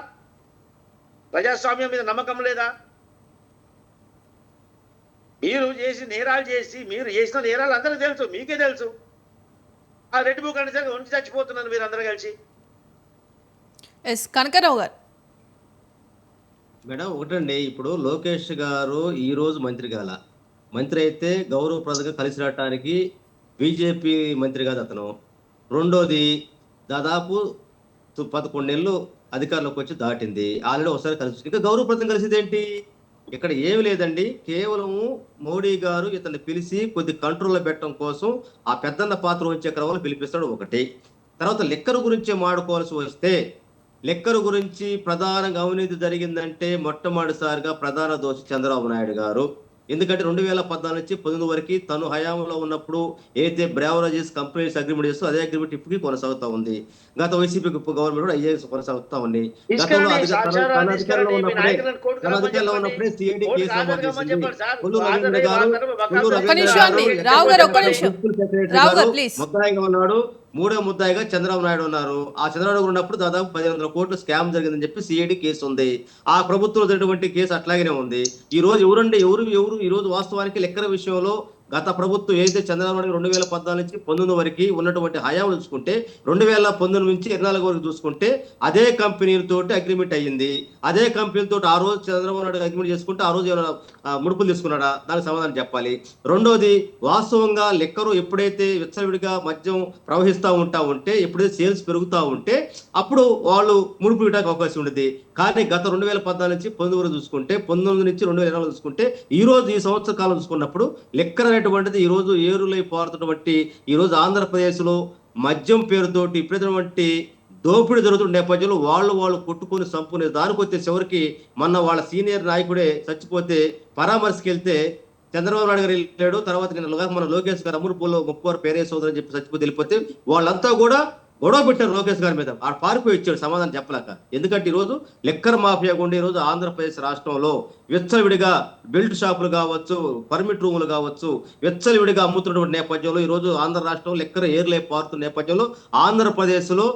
ప్రజాస్వామ్యం మీద నమ్మకం లేదా? మీరు నేరాలు చేసి మీరు చేసిన నేరాలు అందరికీ తెలుసు, మీకే తెలుసు. ఆ రెడ్ బుక్ అంటే సరే ఉంచి చచ్చిపోతున్నారు మీరు అందరూ కలిసి. ఎస్ కనకరావు గారు. మేడం ఒకటండి, ఇప్పుడు లోకేష్ గారు ఈ రోజు మంత్రి కాల, మంత్రి అయితే గౌరవప్రదంగా కలిసి రావటానికి బీజేపీ మంత్రి కాదు అతను. రెండోది దాదాపు 11 నెలలు అధికారంలోకి వచ్చి దాటింది, ఆల్రెడీ ఒకసారి కలిసి ఇంకా గౌరవప్రదం కలిసింది ఏంటి? ఇక్కడ ఏమి లేదండి, కేవలము మోడీ గారు ఇతన్ని పిలిచి కొద్ది కంట్రోల్లో పెట్టడం కోసం ఆ పెద్దన్న పాత్ర వచ్చే క్రమంలో పిలిపిస్తాడు ఒకటి. తర్వాత లెక్కర్ గురించి మాడుకోవాల్సి వస్తే, లెక్కర్ గురించి ప్రధానంగా అవినీతి జరిగిందంటే మొట్టమొదటిసారిగా ప్రధాన దోషి చంద్రబాబు నాయుడు గారు. ఎందుకంటే 2014 నుంచి 19 వరకు తను హయాంలో ఉన్నప్పుడు ఏదైతే బ్రావరేజెస్ కంపెనీస్ అగ్రిమెంట్ చేస్తూ అదే అగ్రిమెంట్ ఇప్పటికీ కొనసాగుతా ఉంది. గత వైసీపీ గవర్నమెంట్ కూడా అయ్యే కొనసాగుతా ఉంది. గతంలో అధికారంలో ఉన్నప్పుడే సిఐడి కేసు నమోదు చేసింది. ముద్దాయిగా ఉన్నాడు, మూడో ముద్దాయిగా చంద్రబాబు నాయుడు ఉన్నారు. ఆ చంద్రబాబు ఉన్నప్పుడు దాదాపు 1500 కోట్లు స్కామ్ జరిగిందని చెప్పి సిఐడి కేసు ఉంది. ఆ ప్రభుత్వంలో జరిగినటువంటి కేసు అట్లాగనే ఉంది. ఈ రోజు ఎవరు ఈ రోజు వాస్తవానికి లెక్కల విషయంలో గత ప్రభుత్వం ఏదైతే చంద్రబాబు నాయుడు 2014 నుంచి 19 వరకు ఉన్నటువంటి హయాం చూసుకుంటే 2019 నుంచి 24 వరకు చూసుకుంటే అదే కంపెనీలతోటి అగ్రిమెంట్ అయ్యింది. అదే కంపెనీలతో ఆ రోజు చంద్రబాబు నాయుడు అగ్రిమెంట్ చేసుకుంటే ఆ రోజు ముడుపులు తీసుకున్నాడా? దానికి సమాధానం చెప్పాలి. రెండోది, వాస్తవంగా లెక్కరు ఎప్పుడైతే విచ్చలవిడిగా మద్యం ప్రవహిస్తూ ఉంటే ఎప్పుడైతే సేల్స్ పెరుగుతూ ఉంటే అప్పుడు వాళ్ళు ముడుపు ఇవ్వడానికి అవకాశం ఉండేది. కానీ గత 2014 నుంచి 19 వరకు చూసుకుంటే, 19 నుంచి 2020 చూసుకుంటే ఈ రోజు ఈ సంవత్సర కాలం చూసుకున్నప్పుడు లెక్కర్ అనేటువంటిది ఈ రోజు ఏరులై పారుతున్నటువంటి ఈ రోజు ఆంధ్రప్రదేశ్ లో మద్యం పేరుతోటి ఇప్పుడైనటువంటి దోపిడీ జరుగుతున్న నేపథ్యంలో వాళ్ళు కొట్టుకుని సంపుకునే దానికి వచ్చే చివరికి మొన్న వాళ్ళ సీనియర్ నాయకుడే చచ్చిపోతే పరామర్శకి వెళ్తే చంద్రబాబు నాయుడు గారు వెళ్ళాడు. తర్వాత మన లోకేష్ గారు అమూర్పూర్లో 30 పేరే సోదరు అని చెప్పి చచ్చిపోతే వెళ్ళిపోతే వాళ్ళంతా కూడా గొడవ పెట్టారు లోకేష్ గారి మీద. ఆ పారిపోయి ఇచ్చాడు సమాధానం చెప్పలేక. ఎందుకంటే ఈరోజు లెక్కర్ మాఫియా గుండా ఈరోజు ఆంధ్రప్రదేశ్ రాష్ట్రంలో విచ్చలవిడిగా బెల్ట్ షాపులు కావచ్చు, పర్మిట్ రూములు కావచ్చు, విచ్చలవిడిగా అమ్ముతున్నటువంటి నేపథ్యంలో ఈరోజు ఆంధ్ర రాష్ట్రంలో లెక్కర్ ఏర్లే పారుతున్న నేపథ్యంలో ఆంధ్రప్రదేశ్లో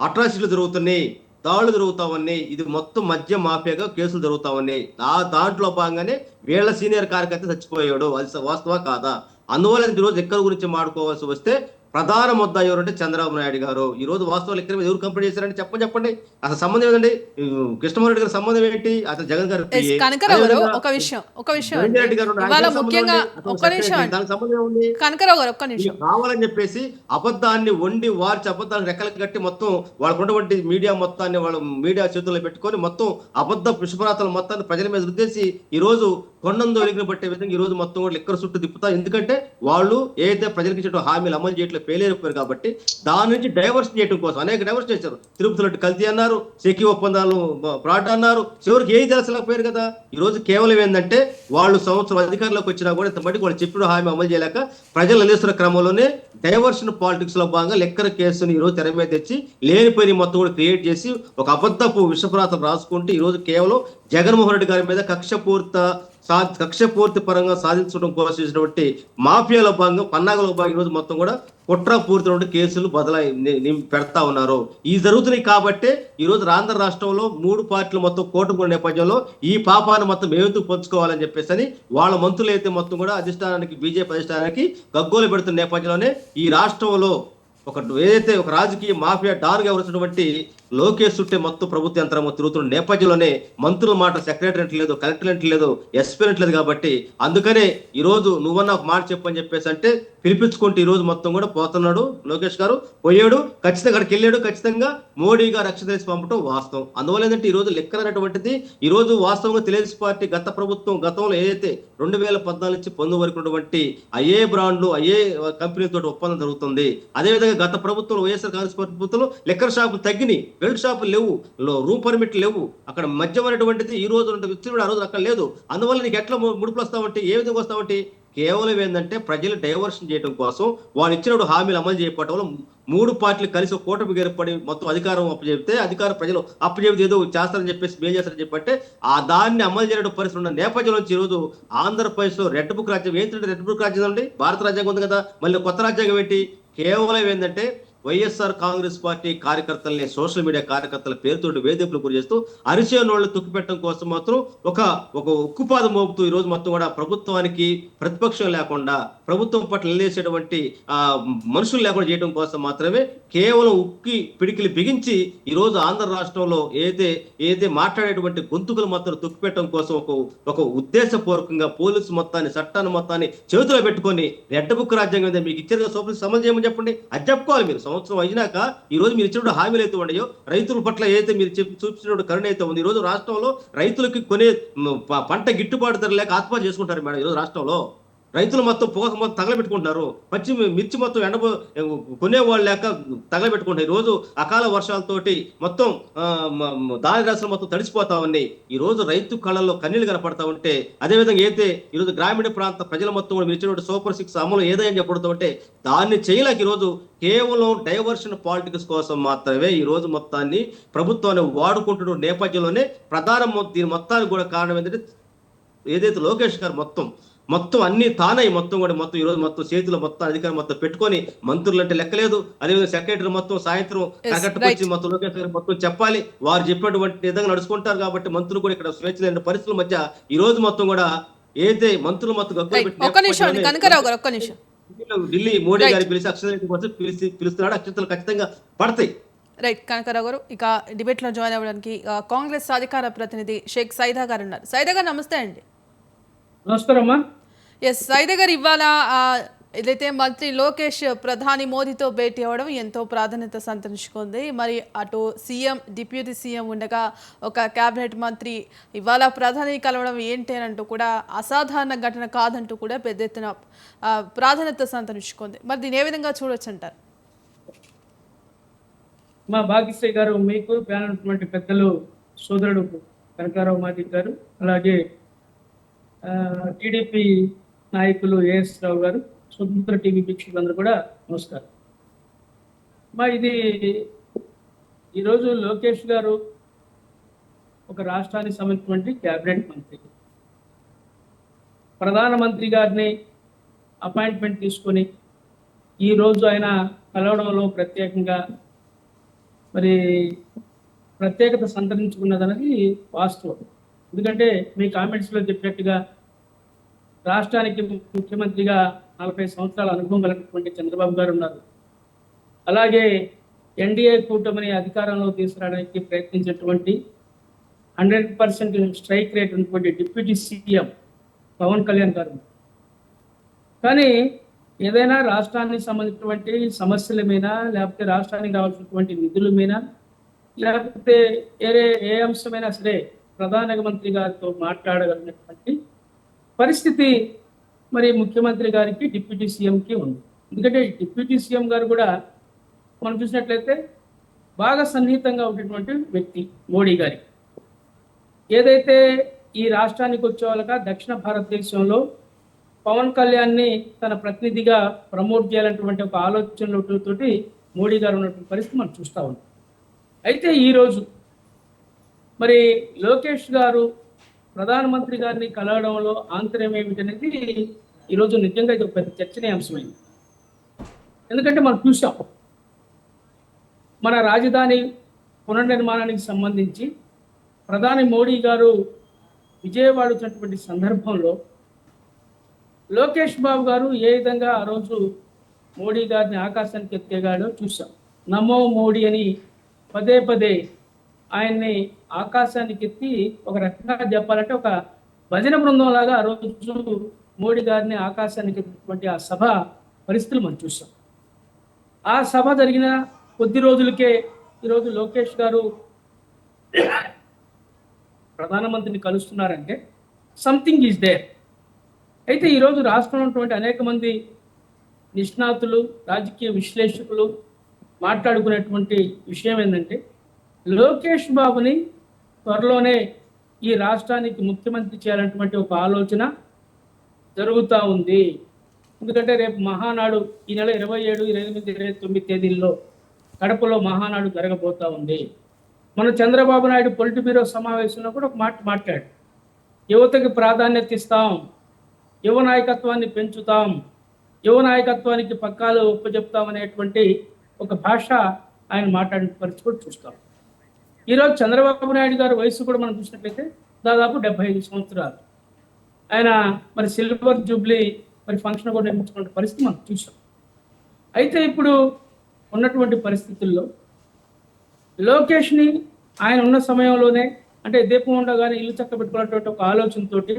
అట్రాసిటీలు జరుగుతున్నాయి, దాడులు జరుగుతా ఉన్నాయి. ఇది మొత్తం మద్య మాఫియాగా కేసులు జరుగుతా ఉన్నాయి. ఆ దాంట్లో భాగంగానే వీళ్ళ సీనియర్ కార్యకర్త చచ్చిపోయాడు. అది వాస్తవా కాదా? అందువల్ల ఈరోజు లెక్కర్ గురించి మాడుకోవాల్సి వస్తే ప్రధాన ముద్ద ఎవరంటే చంద్రబాబు నాయుడు గారు. ఈ రోజు వాస్తవాలు లెక్కల మీద ఎవరు కంప్లైంట్ చేశారంటే చెప్పండి. అసలు సంబంధం ఏంటండి? కృష్ణమోహన్ రెడ్డి గారి సంబంధం ఏంటి? అసలు జగన్ గారు ఒక విషయం కావాలని చెప్పేసి అబద్ధాన్ని వండి వార్చి అబద్ధాన్ని రెక్కలు కట్టి మొత్తం వాళ్ళకున్నటువంటి మీడియా మొత్తాన్ని వాళ్ళ మీడియా చేతుల్లో పెట్టుకొని మొత్తం అబద్ధ విషపరాతాలు మొత్తాన్ని ప్రజల మీద రుద్దేసి ఈ రోజు కొండందో ఎలిగిన పట్టే విధంగా ఈ రోజు మొత్తం కూడా లెక్కర చుట్టూ తిప్పుతారు. ఎందుకంటే వాళ్ళు ఏదైతే ప్రజలకు ఇచ్చిన హామీలు అమలు చేయట్లేదు, ఫెయిలియర్ కాబట్టి దాని నుంచి డైవర్షన్ చేయడం కోసం అనేక డైవర్షన్ చేశారు. తిరుపతిలో కల్తీ అన్నారు, సెక్యూ ఒప్పందాలు ఫ్రాడ్ అన్నారు, చివరికి ఏది తెలుసలేకపోయారు కదా. ఈ రోజు కేవలం ఏంటంటే వాళ్ళు సంవత్సరం అధికారంలోకి వచ్చినా కూడా ఇంతమందికి వాళ్ళు చెప్పిన హామీ అమలు చేయలేక ప్రజలు నిలుస్తున్న క్రమంలోనే డైవర్షన్ పాలిటిక్స్ లో భాగంగా లెక్కర కేసుని ఈ రోజు తెర మీద తెచ్చి లేనిపోయిన మొత్తం కూడా క్రియేట్ చేసి ఒక అబద్ధపు విషప్రాతం రాసుకుంటే ఈ రోజు కేవలం జగన్మోహన్ రెడ్డి గారి మీద కక్షపూర్తి పరంగా సాధించడం కోసం చేసినటువంటి మాఫియాలో భాగంగా పన్నాగలో భాగంగా ఈ రోజు మొత్తం కూడా కుట్రపూరిత కేసులు పెడతా ఉన్నారు. ఈ జరుగుతున్నాయి కాబట్టి ఈ రోజు ఆంధ్ర రాష్ట్రంలో 3 పార్టీలు మొత్తం కూటమి నేపథ్యంలో ఈ పాపాన్ని మొత్తం మేమెందుకు పంచుకోవాలని చెప్పేసి వాళ్ళ మంత్రులు అయితే మొత్తం కూడా అధిష్టానానికి బీజేపీ అధిష్టానానికి గగ్గోలు పెడుతున్న నేపథ్యంలోనే ఈ రాష్ట్రంలో ఏదైతే ఒక రాజకీయ మాఫియా డాన్గా ఎవరినటువంటి లోకేష్ చుట్టే మొత్తం ప్రభుత్వ యంత్రం తిరుగుతున్న నేపథ్యంలోనే మంత్రుల మాట సెక్రటరీ లేదు, కలెక్టర్ లేదు, ఎస్పీ లేదు. కాబట్టి అందుకనే ఈ రోజు నువ్వన్నా ఒక మాట చెప్పని చెప్పేసి అంటే పిలిపించుకుంటే ఈ రోజు మొత్తం కూడా పోతున్నాడు లోకేష్ గారు. పోయాడు, ఖచ్చితంగా అక్కడికి వెళ్ళాడు, ఖచ్చితంగా మోడీ గారు రక్షణ తెలిసి పంపడం వాస్తవం. అందువల్ల ఏంటంటే ఈ రోజు లెక్కర్ అనేటువంటిది ఈ రోజు వాస్తవంగా తెలుగుదేశం పార్టీ గత ప్రభుత్వం గతంలో ఏదైతే 2014 నుంచి 19 వరకు ఉన్నటువంటి అయ్యే బ్రాండ్లు అయ్యే కంపెనీలతో ఒప్పందం జరుగుతుంది. అదేవిధంగా గత ప్రభుత్వంలో వైఎస్ఆర్ కాంగ్రెస్ ప్రభుత్వంలో లెక్కర్ షాపులు తగ్గినాయి, బెల్ట్ షాపులు లేవు, రూమ్ పర్మిట్ లేవు, అక్కడ మద్యం అనేటువంటిది ఈ రోజు విచ్చలవిడి ఆ రోజు అక్కడ లేదు. అందువల్ల నీకు ఎట్లా ముడుపులు వస్తావంటే ఏ విధంగా వస్తావంటే కేవలం ఏంటంటే ప్రజలు డైవర్షన్ చేయడం కోసం వాళ్ళు ఇచ్చినప్పుడు హామీలు అమలు చేయకపోవడం వల్ల 3 పార్టీలు కలిసి ఒక కూటమి ఏర్పడి మొత్తం అధికారం అప్పచెప్తే అధికార ప్రజలు అప్పచెప్తే ఏదో చేస్తారని చెప్పేసి మేలు చేస్తారని చెప్పంటే ఆ దాన్ని అమలు చేయడం పరిస్థితి ఉన్న నేపథ్యంలో ఈ రోజు ఆంధ్రప్రదేశ్ లో రెడ్ బుక్ రాజ్యం ఏంటంటే రెడ్ బుక్ రాజ్యం అండి, భారత రాజ్యాంగం ఉంది కదా, మళ్ళీ కొత్త రాజ్యాంగం ఏంటి? కేవలం ఏంటంటే వైఎస్ఆర్ కాంగ్రెస్ పార్టీ కార్యకర్తల్ని, సోషల్ మీడియా కార్యకర్తల పేరుతోటి వేధింపులు గురి చేస్తూ అరిచేనోళ్లు తొక్కిపెట్టడం కోసం మాత్రం ఒక ఉక్కుపాదం మోపుతూ ఈ రోజు మొత్తం కూడా ప్రభుత్వానికి ప్రతిపక్షం లేకుండా ప్రభుత్వం పట్ల నిలదీసేటువంటి మనుషులు లేకుండా చేయడం కోసం మాత్రమే కేవలం ఉక్కి పిడికిలు బిగించి ఈ రోజు ఆంధ్ర రాష్ట్రంలో ఏదైతే మాట్లాడేటువంటి గొంతుకులు మొత్తం తొక్కిపెట్టడం కోసం ఒక ఉద్దేశపూర్వకంగా పోలీసు మొత్తాన్ని, చట్టాన్ని మొత్తాన్ని చేతిలో పెట్టుకొని రెడ్ బుక్ రాజ్యాంగం మీద మీకు ఇచ్చిన సోపలు సమం చేయమని చెప్పండి. అది చెప్పుకోవాలి. మీరు సంవత్సరం అయినాక ఈ రోజు మీరు ఇచ్చిన హామీలు అయితే ఉన్నాయో, రైతుల పట్ల ఏదైతే మీరు చూపించిన కరుణ అయితే ఉంది, ఈ రోజు రాష్ట్రంలో రైతులకి కొనే పంట గిట్టుబాటు ధర లేక ఆత్మహత్య చేసుకుంటారు మేడం. ఈ రోజు రాష్ట్రంలో రైతులు మొత్తం పొగ మొత్తం తగలబెట్టుకుంటున్నారు, మిర్చి మొత్తం కొనేవాళ్ళు లేక తగలబెట్టుకుంటారు. ఈ రోజు అకాల వర్షాలతోటి మొత్తం దాని రాష్ట్రం మొత్తం తడిసిపోతా ఉన్నాయి. ఈ రోజు రైతు కళ్ళల్లో కన్నీళ్లు కనపడతా ఉంటే, అదేవిధంగా అయితే ఈ రోజు గ్రామీణ ప్రాంత ప్రజల మొత్తం కూడా ఇచ్చినటువంటి సూపర్ 6 అమలు ఏదైనా చెప్పడుతూ ఉంటే దాన్ని చేయలేక ఈ రోజు కేవలం డైవర్షన్ పాలిటిక్స్ కోసం మాత్రమే ఈ రోజు మొత్తాన్ని ప్రభుత్వాన్ని వాడుకుంటున్న నేపథ్యంలోనే దీని మొత్తానికి కూడా కారణం ఏంటంటే ఏదైతే లోకేష్ గారు మొత్తం అన్ని తానై మొత్తం ఈ రోజు మొత్తం చేతులు మొత్తం అధికారం మొత్తం పెట్టుకొని మంత్రులు అంటే లెక్కలేదు, అదేవిధంగా సెక్రటరీ మొత్తం సాయంత్రం కగట్టుకొచ్చి మొత్తం లోకేష్ గారు మొత్తం చెప్పాలి, వారు చెప్పినటువంటి విధంగా నడుచుకుంటారు కాబట్టి మంత్రులు కూడా ఇక్కడ స్వేచ్ఛ లేని పరిస్థితుల మధ్య ఈ రోజు మొత్తం కూడా ఏదైతే మంత్రులు మొత్తం ఢిల్లీ మోడీ గారి పిలిచి అక్షతలు కోసం పిలుస్తున్నాడు, అక్షతలు ఖచ్చితంగా పడతాయి. రైట్ కనకరావు గారు, ఇక డిబేట్ లో జాయిన్ అవ్వడానికి కాంగ్రెస్ అధికార ప్రతినిధి షేక్ సైదా గారు ఉన్నారు. సైదా గారు నమస్తే అండి. నమస్కారం. ఎస్ సైదా గారు, ఇవాళ ఏదైతే మంత్రి లోకేష్ ప్రధాని మోదీతో భేటీ అవ్వడం ఎంతో ప్రాధాన్యత సంతరించుకుంది. మరి అటు సీఎం, డిప్యూటీ సీఎం ఉండగా ఒక కేబినెట్ మంత్రి ఇవాళ ప్రధాని కలవడం ఏంటి అని అంటూ కూడా అసాధారణ ఘటన కాదంటూ కూడా పెద్ద ఎత్తున ప్రాధాన్యత సంతరించుకుంది. మరి దీని ఏ విధంగా చూడొచ్చు అంటారు? మా భాగ్యశ్రీ గారు, మీకు ప్యానటువంటి పెద్దలు సోదరుడు కనకారావు మాది గారు, అలాగే టీడీపీ నాయకులు ఏఎస్ రావు గారు, స్వతంత్ర టీవీ వీక్షకులందరూ కూడా నమస్కారం. ఇది ఈరోజు లోకేష్ గారు ఒక రాష్ట్రానికి సంబంధించినటువంటి క్యాబినెట్ మంత్రి, ప్రధానమంత్రి గారిని అపాయింట్మెంట్ తీసుకొని ఈరోజు ఆయన కలవడంలో ప్రత్యేకంగా ప్రత్యేకత సంతరించుకున్నదన్నది వాస్తవం. ఎందుకంటే మీ కామెంట్స్లో చెప్పినట్టుగా రాష్ట్రానికి ముఖ్యమంత్రిగా 40 సంవత్సరాల అనుభవం కలిగినటువంటి చంద్రబాబు గారు ఉన్నారు. అలాగే ఎన్డీఏ కూటమిని అధికారంలో తీసుకురావడానికి ప్రయత్నించినటువంటి 100% స్ట్రైక్ రేట్ ఉన్నటువంటి డిప్యూటీ సీఎం పవన్ కళ్యాణ్ గారు. కానీ ఏదైనా రాష్ట్రానికి సంబంధించినటువంటి సమస్యల మీద, లేకపోతే రాష్ట్రానికి రావాల్సినటువంటి నిధుల మీద, లేకపోతే ఏ అంశమైనా సరే ప్రధానమంత్రి గారితో మాట్లాడగలిగినటువంటి పరిస్థితి ముఖ్యమంత్రి గారికి, డిప్యూటీ సీఎంకి ఉంది. ఎందుకంటే డిప్యూటీ సీఎం గారు కూడా మనం చూసినట్లయితే బాగా సన్నిహితంగా ఉన్నటువంటి వ్యక్తి మోడీ గారికి. ఏదైతే ఈ రాష్ట్రానికి వచ్చే వాళ్ళగా దక్షిణ భారతదేశంలో పవన్ కళ్యాణ్ని తన ప్రతినిధిగా ప్రమోట్ చేయాలన్నటువంటి ఒక ఆలోచనలతోటి మోడీ గారు ఉన్నటువంటి పరిస్థితి మనం చూస్తూ ఉన్నాం. అయితే ఈరోజు లోకేష్ గారు ప్రధానమంత్రి గారిని కలవడంలో ఆంతర్యం ఏమిటనేది ఈరోజు నిజంగా ఇది ఒక పెద్ద చర్చనీయాంశమైంది. ఎందుకంటే మనం చూసాం, మన రాజధాని పునర్నిర్మాణానికి సంబంధించి ప్రధాని మోడీ గారు విజయవాడ వచ్చినటువంటి సందర్భంలో లోకేష్ బాబు గారు ఏ విధంగా ఆ రోజు మోడీ గారిని ఆకాశానికి ఎత్తేగాడో చూసాం. నమో మోడీ అని పదే పదే ఆయన్ని ఆకాశానికి ఎత్తి ఒక రకంగా చెప్పాలంటే ఒక భజన బృందం లాగా ఆ రోజు మోడీ గారిని ఆకాశానికి ఎత్తినటువంటి ఆ సభ పరిస్థితులు మనం చూసాం. ఆ సభ జరిగిన కొద్ది రోజులకే ఈరోజు లోకేష్ గారు ప్రధానమంత్రిని కలుస్తున్నారంటే సంథింగ్ ఈజ్ దేర్. అయితే ఈరోజు రాష్ట్రంలో ఉన్నటువంటి అనేక మంది నిష్ణాతులు, రాజకీయ విశ్లేషకులు మాట్లాడుకునేటువంటి విషయం ఏంటంటే, లోకేష్ బాబుని త్వరలోనే ఈ రాష్ట్రానికి ముఖ్యమంత్రి చేయాలన్నటువంటి ఒక ఆలోచన జరుగుతూ ఉంది. ఎందుకంటే రేపు మహానాడు ఈ నెల 27, 28, 29 తేదీల్లో కడపలో మహానాడు జరగబోతా ఉంది. మన చంద్రబాబు నాయుడు పొలిట్ బ్యూరో సమావేశంలో కూడా ఒక మాట మాట్లాడు, యువతకి ప్రాధాన్యత ఇస్తాం, యువ నాయకత్వాన్ని పెంచుతాం, యువ నాయకత్వానికి పక్కాలు ఒప్పచెప్తాం అనేటువంటి ఒక భాష ఆయన మాట్లాడిన పరిస్థితి కూడా చూస్తాం. ఈరోజు చంద్రబాబు నాయుడు గారి వయసు కూడా మనం చూసినట్లయితే దాదాపు 75 సంవత్సరాలు. ఆయన మరి సిల్వర్ జూబ్లీ మరి ఫంక్షన్ కూడా నిర్మించుకున్న పరిస్థితి మనం చూసాం. అయితే ఇప్పుడు ఉన్నటువంటి పరిస్థితుల్లో లోకేష్ని ఆయన ఉన్న సమయంలోనే అంటే దీపం ఉండగానే ఇల్లు చక్కబెట్టుకున్నటువంటి ఒక ఆలోచనతోటి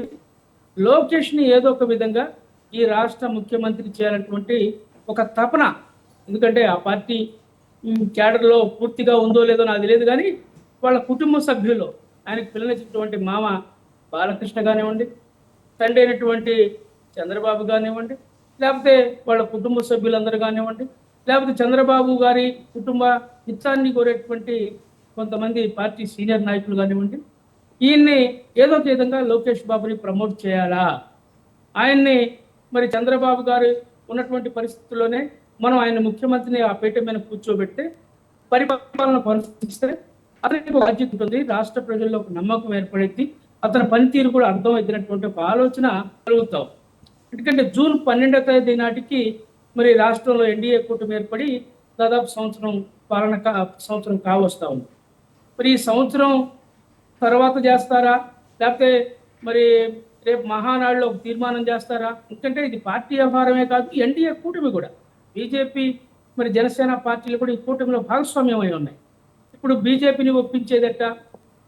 లోకేష్ని ఏదో ఒక విధంగా ఈ రాష్ట్ర ముఖ్యమంత్రి చేయాలన్నటువంటి ఒక తపన, ఎందుకంటే ఆ పార్టీ క్యాడర్లో పూర్తిగా ఉందో లేదో నాకు తెలియదు, కానీ వాళ్ళ కుటుంబ సభ్యుల్లో ఆయనకు పిల్లనిచ్చినటువంటి మామ బాలకృష్ణ కానివ్వండి, తండ్రి అయినటువంటి చంద్రబాబు కానివ్వండి, లేకపోతే వాళ్ళ కుటుంబ సభ్యులందరూ కానివ్వండి, లేకపోతే చంద్రబాబు గారి కుటుంబ హితాన్ని కోరేటువంటి కొంతమంది పార్టీ సీనియర్ నాయకులు కానివ్వండి, ఈయన్ని ఏదో ఒక విధంగా లోకేష్ బాబుని ప్రమోట్ చేయాలా, ఆయన్ని మరి చంద్రబాబు గారు ఉన్నటువంటి పరిస్థితుల్లోనే మనం ఆయన ముఖ్యమంత్రిని ఆ పీఠ మీద కూర్చోబెడితే పరిపాలన కొనసాగిస్తే అతనికి ఒక బాధ్యత ఉంటుంది, రాష్ట్ర ప్రజల్లో ఒక నమ్మకం ఏర్పడింది, అతని పనితీరు కూడా అర్థమవుతున్నటువంటి ఒక ఆలోచన కలుగుతాం. ఎందుకంటే జూన్ 12వ తేదీ నాటికి మరి రాష్ట్రంలో ఎన్డీఏ కూటమి ఏర్పడి దాదాపు సంవత్సరం కావస్తా ఉంది. మరి ఈ సంవత్సరం తర్వాత చేస్తారా, లేకపోతే మరి రేపు మహానాడులో ఒక తీర్మానం చేస్తారా? ఎందుకంటే ఇది పార్టీ వ్యవహారమే కాదు, ఎన్డీఏ కూటమి కూడా, బీజేపీ మరి జనసేన పార్టీలు కూడా ఈ కూటమిలో భాగస్వామ్యం అయి ఉన్నాయి. ఇప్పుడు బీజేపీని ఒప్పించేదట,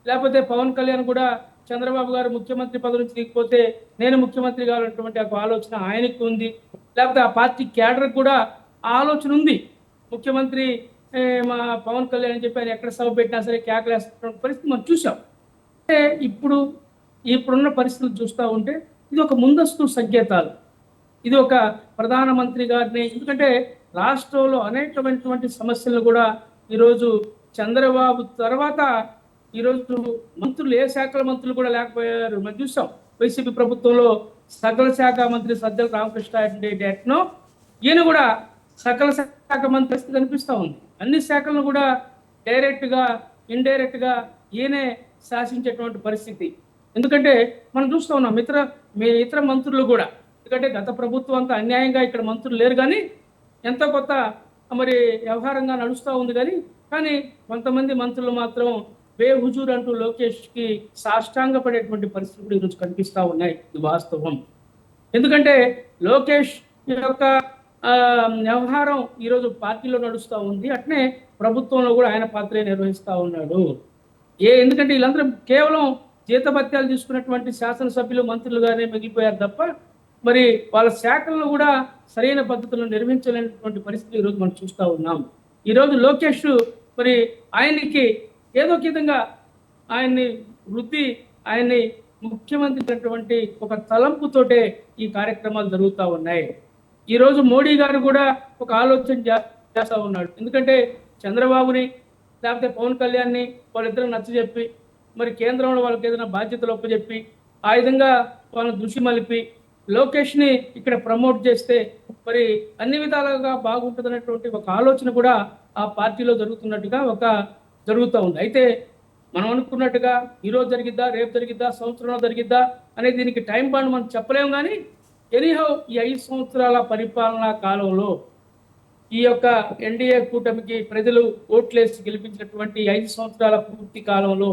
లేకపోతే పవన్ కళ్యాణ్ కూడా చంద్రబాబు గారు ముఖ్యమంత్రి పదవి నుంచి దిగిపోతే నేను ముఖ్యమంత్రి కావాలన్నటువంటి ఒక ఆలోచన ఆయనకు ఉంది, లేకపోతే ఆ పార్టీ క్యాడర్ కూడా ఆ ఆలోచన ఉంది. ముఖ్యమంత్రి మా పవన్ కళ్యాణ్ అని చెప్పి ఆయన ఎక్కడ సభ పెట్టినా సరే కేకలేస్తున్న పరిస్థితి మనం చూసాం. అంటే ఇప్పుడున్న పరిస్థితులు చూస్తూ ఉంటే ఇది ఒక ముందస్తు సంకేతాలు, ఇది ఒక ప్రధానమంత్రి గారిని, ఎందుకంటే రాష్ట్రంలో అనేకమైనటువంటి సమస్యలు కూడా ఈరోజు చంద్రబాబు తర్వాత ఈరోజు మంత్రులు ఏ శాఖల మంత్రులు కూడా లేకపోయారు. మనం చూసాం వైసీపీ ప్రభుత్వంలో సకల శాఖ మంత్రి సజ్జల రామకృష్ణారెడ్డినో ఈయన కూడా సకల శాఖ మంత్రి పరిస్థితి కనిపిస్తూ ఉంది. అన్ని శాఖలను కూడా డైరెక్ట్గా ఇండైరెక్ట్గా ఈయనే శాసించేటువంటి పరిస్థితి. ఎందుకంటే మనం చూస్తూ ఉన్నాం ఇతర మంత్రులు కూడా, ఎందుకంటే గత ప్రభుత్వం అంతా అన్యాయంగా ఇక్కడ మంత్రులు లేరు, కానీ ఎంతో కొత్త మరి వ్యవహారంగా నడుస్తూ ఉంది. కానీ కొంతమంది మంత్రులు మాత్రం బేహుజూర్ అంటూ లోకేష్కి సాష్టాంగపడేటువంటి పరిస్థితులు ఈరోజు కనిపిస్తూ ఉన్నాయి. ఇది వాస్తవం. ఎందుకంటే లోకేష్ యొక్క వ్యవహారం ఈరోజు పార్టీలో నడుస్తూ ఉంది, అట్నే ప్రభుత్వంలో కూడా ఆయన పాత్రే నిర్వహిస్తూ ఉన్నాడు. ఎందుకంటే వీళ్ళందరూ కేవలం జీతభత్యాలు తీసుకున్నటువంటి శాసనసభ్యులు మంత్రులుగానే మిగిలిపోయారు తప్ప మరి వాళ్ళ శాఖలను కూడా సరైన పద్ధతిలో నిర్వహించలేనటువంటి పరిస్థితి ఈరోజు మనం చూస్తూ ఉన్నాం. ఈరోజు లోకేష్ మరి ఆయనకి ఏదో ఒక విధంగా ఆయన్ని ముఖ్యమంత్రి అయినటువంటి ఒక తలంపుతోటే ఈ కార్యక్రమాలు జరుగుతూ ఉన్నాయి. ఈరోజు మోడీ గారు కూడా ఒక ఆలోచన చేస్తూ ఉన్నాడు. ఎందుకంటే చంద్రబాబుని లేకపోతే పవన్ కళ్యాణ్ని వాళ్ళిద్దరూ నచ్చజెప్పి మరి కేంద్రంలో వాళ్ళకి ఏదైనా బాధ్యతలు ఒప్పచెప్పి ఆ విధంగా వాళ్ళని దృష్టి మలిపి లోకేష్ని ఇక్కడ ప్రమోట్ చేస్తే మరి అన్ని విధాలుగా బాగుంటుంది అనేటువంటి ఒక ఆలోచన కూడా ఆ పార్టీలో జరుగుతూ ఉంది. అయితే మనం అనుకున్నట్టుగా ఈరోజు జరిగిద్దా, రేపు జరిగిద్దా, సంవత్సరంలో జరిగిద్దా అనేది దీనికి టైం బాండ్ మనం చెప్పలేము. కానీ ఎనీహౌ ఈ 5 సంవత్సరాల పరిపాలనా కాలంలో ఈ యొక్క ఎన్డీఏ కూటమికి ప్రజలు ఓట్లేసి గెలిపించినటువంటి 5 సంవత్సరాల పూర్తి కాలంలో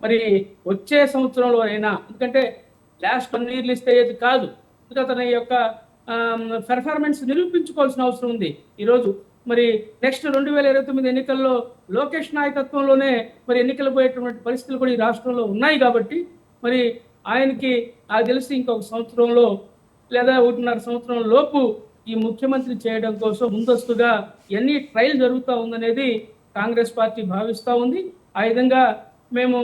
మరి వచ్చే సంవత్సరంలో అయినా, ఎందుకంటే లాస్ట్ 1 year లిస్ట్ అయ్యేది కాదు, ఇంకా తన యొక్క పెర్ఫార్మెన్స్ నిరూపించుకోవాల్సిన అవసరం ఉంది. ఈరోజు మరి నెక్స్ట్ 2029 ఎన్నికల్లో లోకేష్ నాయకత్వంలోనే మరి ఎన్నికలు పోయేటువంటి పరిస్థితులు కూడా ఈ రాష్ట్రంలో ఉన్నాయి. కాబట్టి మరి ఆయనకి నాకు తెలిసి ఇంకొక సంవత్సరంలో లేదా 1.5 సంవత్సరం లోపు ఈ ముఖ్యమంత్రి చేయడం కోసం ముందస్తుగా ఎన్ని ట్రయల్ జరుగుతూ ఉందనేది కాంగ్రెస్ పార్టీ భావిస్తూ ఉంది. ఆ విధంగా మేము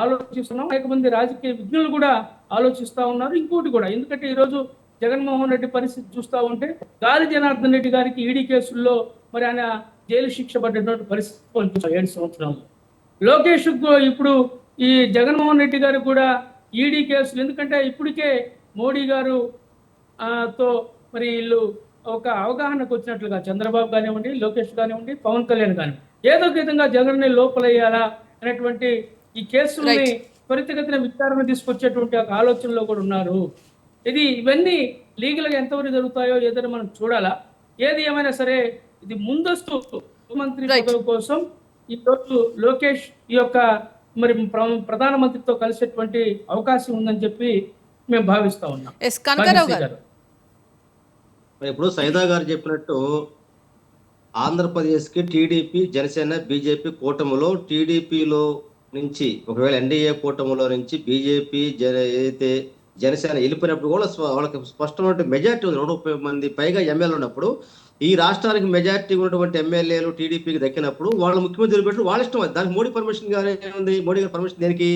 ఆలోచిస్తున్నాం. అనేక మంది రాజకీయ విజ్ఞులు కూడా ఆలోచిస్తూ ఉన్నారు. ఇంకోటి కూడా, ఎందుకంటే ఈరోజు జగన్మోహన్ రెడ్డి పరిస్థితి చూస్తూ ఉంటే గాలి జనార్దన్ రెడ్డి గారికి ఈడీ కేసుల్లో మరి ఆయన జైలు శిక్ష పడ్డటువంటి పరిస్థితి 7 సంవత్సరాలు. లోకేష్ ఇప్పుడు ఈ జగన్మోహన్ రెడ్డి గారికి కూడా ఈడీ కేసులు, ఎందుకంటే ఇప్పటికే మోడీ గారు తో మరి వీళ్ళు ఒక అవగాహనకు వచ్చినట్లుగా చంద్రబాబు కానివ్వండి, లోకేష్ కానివ్వండి, పవన్ కళ్యాణ్ కానివ్వండి, ఏదో ఒక విధంగా జగన్ని లోపలయ్యాలా అనేటువంటి ఈ కేసుల్ని Right. త్వరితగతిన విచారణ తీసుకొచ్చేటువంటి ఒక ఆలోచనలో కూడా ఉన్నారు. ఇవన్నీ లీగల్గా ఎంతవరకు జరుగుతాయో ఏదైనా మనం చూడాలా. ఏది ఏమైనా సరే ఇది ముందస్తు ముఖ్యమంత్రి Right. పదవి కోసం ఈ రోజు లోకేష్ ఈ యొక్క మరి ప్రధానమంత్రితో కలిసేటువంటి అవకాశం ఉందని చెప్పి మేము భావిస్తా ఉన్నాం. ఎస్ కనకారావు భాగ్యశ్రీ గారు. గారు. ఇప్పుడు సైదా గారు చెప్పినట్టు ఆంధ్రప్రదేశ్కి టీడీపీ, జనసేన, బీజేపీ కూటమిలో టీడీపీలో నుంచి ఒకవేళ ఎన్డీఏ కూటమిలో నుంచి బీజేపీ ఏదైతే జనసేన వెళ్ళిపోయినప్పుడు కూడా వాళ్ళకి స్పష్టమైన మెజార్టీ ఉంది. 130 మంది పైగా ఎమ్మెల్యేలు ఉన్నప్పుడు ఈ రాష్ట్రానికి మెజార్టీ ఉన్నటువంటి ఎమ్మెల్యేలు టీడీపీకి దక్కినప్పుడు వాళ్ళు ముఖ్యమంత్రి పెట్టి వాళ్ళ ఇష్టం అది. దానికి మోడీ పర్మిషన్ గానే ఉంది. మోడీ గారి పర్మిషన్ దేనికి?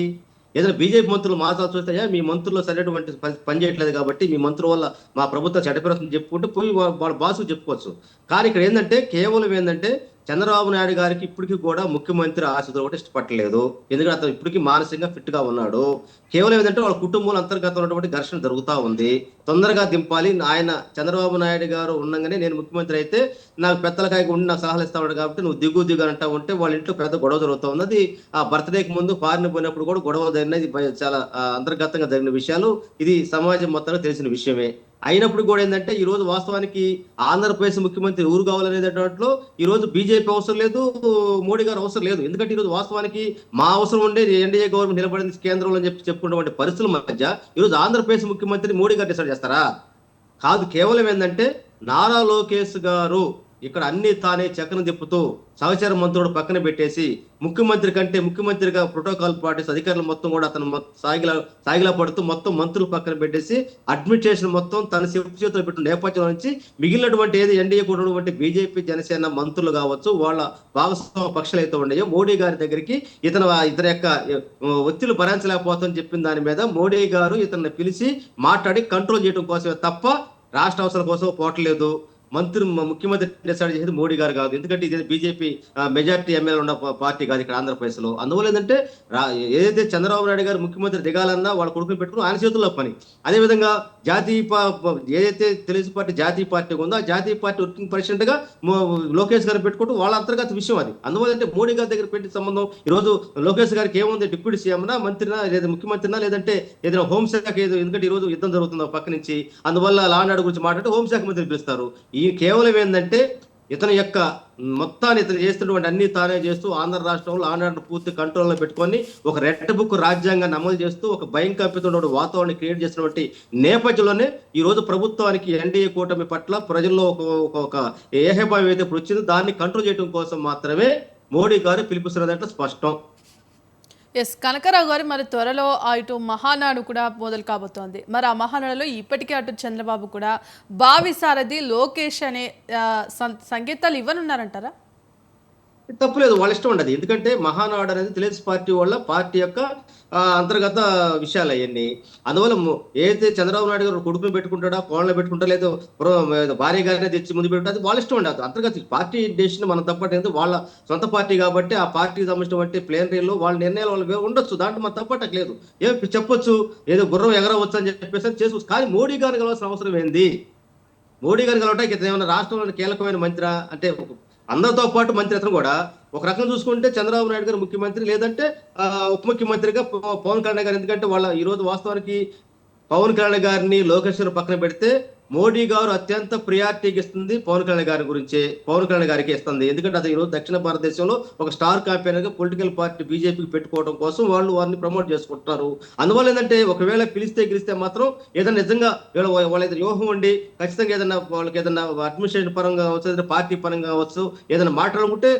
ఏదైనా బీజేపీ మంత్రులు మాసాలు చూస్తాయా మీ మంత్రుల్లో సరైనటువంటి పని చేయట్లేదు కాబట్టి మీ మంత్రుల వల్ల మా ప్రభుత్వం చెడ్డపేరుస్తుంది చెప్పుకుంటే పోయి వాళ్ళ బాసు చెప్పుకోవచ్చు. కానీ ఇక్కడ ఏంటంటే కేవలం ఏంటంటే చంద్రబాబు నాయుడు గారికి ఇప్పటికీ కూడా ముఖ్యమంత్రి ఆశతో కూడా ఇష్టపడలేదు. ఎందుకంటే అతను ఇప్పటికీ మానసికంగా ఫిట్ గా ఉన్నాడు. కేవలం ఏంటంటే వాళ్ళ కుటుంబంలో అంతర్గత ఉన్నటువంటి ఘర్షణ జరుగుతూ ఉంది. తొందరగా దింపాలి. ఆయన చంద్రబాబు నాయుడు గారు ఉండగానే నేను ముఖ్యమంత్రి అయితే నాకు పెద్దలకాయకు ఉండి నాకు సలహాలు ఇస్తా ఉన్నాడు కాబట్టి నువ్వు దిగు అంటా ఉంటే వాళ్ళ ఇంట్లో పెద్ద గొడవ జరుగుతూ ఉంది. అది ఆ బర్త్డేకి ముందు ఫారిన్ పోయినప్పుడు కూడా గొడవ జరిగినది చాలా అంతర్గతంగా జరిగిన విషయాలు. ఇది సమాజం మొత్తంగా తెలిసిన విషయమే. అయినప్పుడు కూడా ఏంటంటే ఈ రోజు వాస్తవానికి ఆంధ్రప్రదేశ్ ముఖ్యమంత్రి ఊరు కావాలనేది దాంట్లో ఈ రోజు బీజేపీ అవసరం లేదు, మోడీ గారు అవసరం లేదు. ఎందుకంటే ఈ రోజు వాస్తవానికి మా అవసరం ఉండే ఎన్డీఏ గవర్నమెంట్ నిలబడింది కేంద్రంలో అని చెప్పుకున్నటువంటి పరిస్థితుల మధ్య ఈ రోజు ఆంధ్రప్రదేశ్ ముఖ్యమంత్రి మోడీ గారు డిసైడ్ చేస్తారా? కాదు. కేవలం ఏంటంటే నారా లోకేష్ గారు ఇక్కడ అన్ని తానే చక్కన తిప్పుతూ సహచార మంత్రుడు పక్కన పెట్టేసి ముఖ్యమంత్రి కంటే ముఖ్యమంత్రిగా ప్రోటోకాల్ పాటిస్తూ అధికారులు మొత్తం కూడా అతను సాగిలా పడుతూ మొత్తం మంత్రులు పక్కన పెట్టేసి అడ్మినిస్ట్రేషన్ మొత్తం తన చేతిలో పెట్టిన నేపథ్యంలో నుంచి మిగిలినటువంటి ఏది ఎన్డీఏ కూడినటువంటి బీజేపీ, జనసేన మంత్రులు కావచ్చు వాళ్ళ భాగస్వామ్య పక్షాలు అయితే ఉన్నాయో మోడీ గారి దగ్గరికి ఇతని యొక్క ఒత్తిళ్లు భరించలేకపోతుందని చెప్పిన దాని మీద మోడీ గారు ఇతన్ని పిలిచి మాట్లాడి కంట్రోల్ చేయడం కోసమే తప్ప రాష్ట్ర అవసరాల కోసం పోవట్లేదు. ముఖ్యమంత్రి డిసైడ్ చేసేది మోడీ గారు కాదు. ఎందుకంటే ఇది బీజేపీ మెజార్టీ ఎమ్మెల్యే ఉన్న పార్టీ కాదు ఇక్కడ ఆంధ్రప్రదేశ్ లో. అందువల్ల ఏంటంటే ఏదైతే చంద్రబాబు నాయుడు గారు ముఖ్యమంత్రి దిగాలన్నా వాళ్ళ కొడుకుని పెట్టుకుని ఆయన చేతుల్లో పని. అదేవిధంగా ఏదైతే తెలుగు పార్టీ జాతీయ పార్టీ ఉందో ఆ జాతీయ పార్టీ వర్కింగ్ ప్రెసిడెంట్ గా లోకేష్ గారు పెట్టుకుంటూ వాళ్ళ అంతర్గత విషయం అది. అందువల్ల అంటే మోడీ గారి దగ్గర పెట్టి సంబంధం ఈ రోజు లోకేష్ గారికి ఏముంది? డిప్యూటీ సీఎంనా, మంత్రినా, లేదా ముఖ్యమంత్రినా, లేదంటే ఏదైనా హోంశాఖ ఏదో. ఎందుకంటే ఈ రోజు యుద్ధం జరుగుతుంది పక్క నుంచి. అందువల్ల లా అండ్ ఆర్డర్ గురించి మాట్లాడితే హోంశాఖ మంత్రి పిలుస్తారు. ఈ కేవలం ఏంటంటే ఇతని యొక్క మొత్తాన్ని ఇతను చేస్తున్నటువంటి అన్ని తానే చేస్తూ ఆంధ్ర రాష్ట్రంలో ఆంధ్ర పూర్తి కంట్రోల్లో పెట్టుకొని ఒక రెడ్ బుక్ రాజ్యాంగాన్ని అమలు చేస్తూ ఒక భయం కల్పితున్న వాతావరణాన్ని క్రియేట్ చేసినటువంటి నేపథ్యంలోనే ఈ రోజు ప్రభుత్వానికి ఎన్డీఏ కూటమి పట్ల ప్రజల్లో ఒక ఏహభావం అయితే ఇప్పుడు వచ్చిందో దాన్ని కంట్రోల్ చేయడం కోసం మాత్రమే మోడీ గారు పిలిపిస్తున్నదంటే స్పష్టం. ఎస్ కనకారావు గారు, మరి త్వరలో ఇటు మహానాడు కూడా మొదలు కాబోతోంది. మరి ఆ మహానాడులో ఇప్పటికే అటు చంద్రబాబు కూడా భావి సారథి లోకేష్ అనే సంకేతాలు ఇవ్వనున్నారంటారా? తప్పులేదు, వాళ్ళ ఇష్టం ఉండదు. ఎందుకంటే మహానాడు అనేది తెలుగు పార్టీ వాళ్ళ పార్టీ యొక్క అంతర్గత విషయాలు అవన్నీ. అందువల్ల ఏదైతే చంద్రబాబు నాయుడు గారు కొడుకుని పెట్టుకుంటాడా, కోళ్ళని పెట్టుకుంటా, లేదా భార్య గారినే తెచ్చి ముందు పెట్టుకుంటే వాళ్ళ ఇష్టం ఉండదు. అంతర్గత పార్టీ డెసిషన్ మనం తప్పట్లేదు. వాళ్ళ సొంత పార్టీ కాబట్టి ఆ పార్టీకి సంబంధించినటువంటి ప్లేనరీలో వాళ్ళ నిర్ణయాలు వాళ్ళు ఉండొచ్చు. దాంట్లో మనం తప్పట్టలేదు. చెప్పొచ్చు ఏదో గుర్రం ఎగరవచ్చు అని చెప్పేసి చేసుకోవచ్చు. కానీ మోడీ గారిని కలవాల్సిన అవసరం ఏంది? మోడీ గారిని కలవటానికి ఇతను ఏమైనా రాష్ట్రంలోని కీలకమైన మంత్రి అంటే అందరితో పాటు మంత్రి అతను కూడా ఒక రకం చూసుకుంటే చంద్రబాబు నాయుడు గారు ముఖ్యమంత్రి, లేదంటే ఉప ముఖ్యమంత్రిగా పవన్ కళ్యాణ్ గారు. ఎందుకంటే వాళ్ళ ఈ రోజు వాస్తవానికి పవన్ కళ్యాణ్ గారిని లోకేష్ పక్కన పెడితే మోడీ గారు అత్యంత ప్రియారిటీకి ఇస్తుంది పవన్ కళ్యాణ్ గారి గురించే, పవన్ కళ్యాణ్ గారికి ఇస్తుంది. ఎందుకంటే అది ఈరోజు దక్షిణ భారతదేశంలో ఒక స్టార్ క్యాంపెయినర్ గా పొలిటికల్ పార్టీ బీజేపీకి పెట్టుకోవడం కోసం వారిని ప్రమోట్ చేసుకుంటున్నారు. అందువల్ల ఏంటంటే ఒకవేళ గెలిస్తే మాత్రం ఏదైనా నిజంగా వాళ్ళ ఏదైనా వ్యూహం ఉండి ఖచ్చితంగా ఏదైనా వాళ్ళకి ఏదైనా అడ్మినిస్ట్రేషన్ పరంగా కావచ్చు, ఏదైనా పార్టీ పరంగా కావచ్చు, ఏదైనా మాట్లాడుకుంటే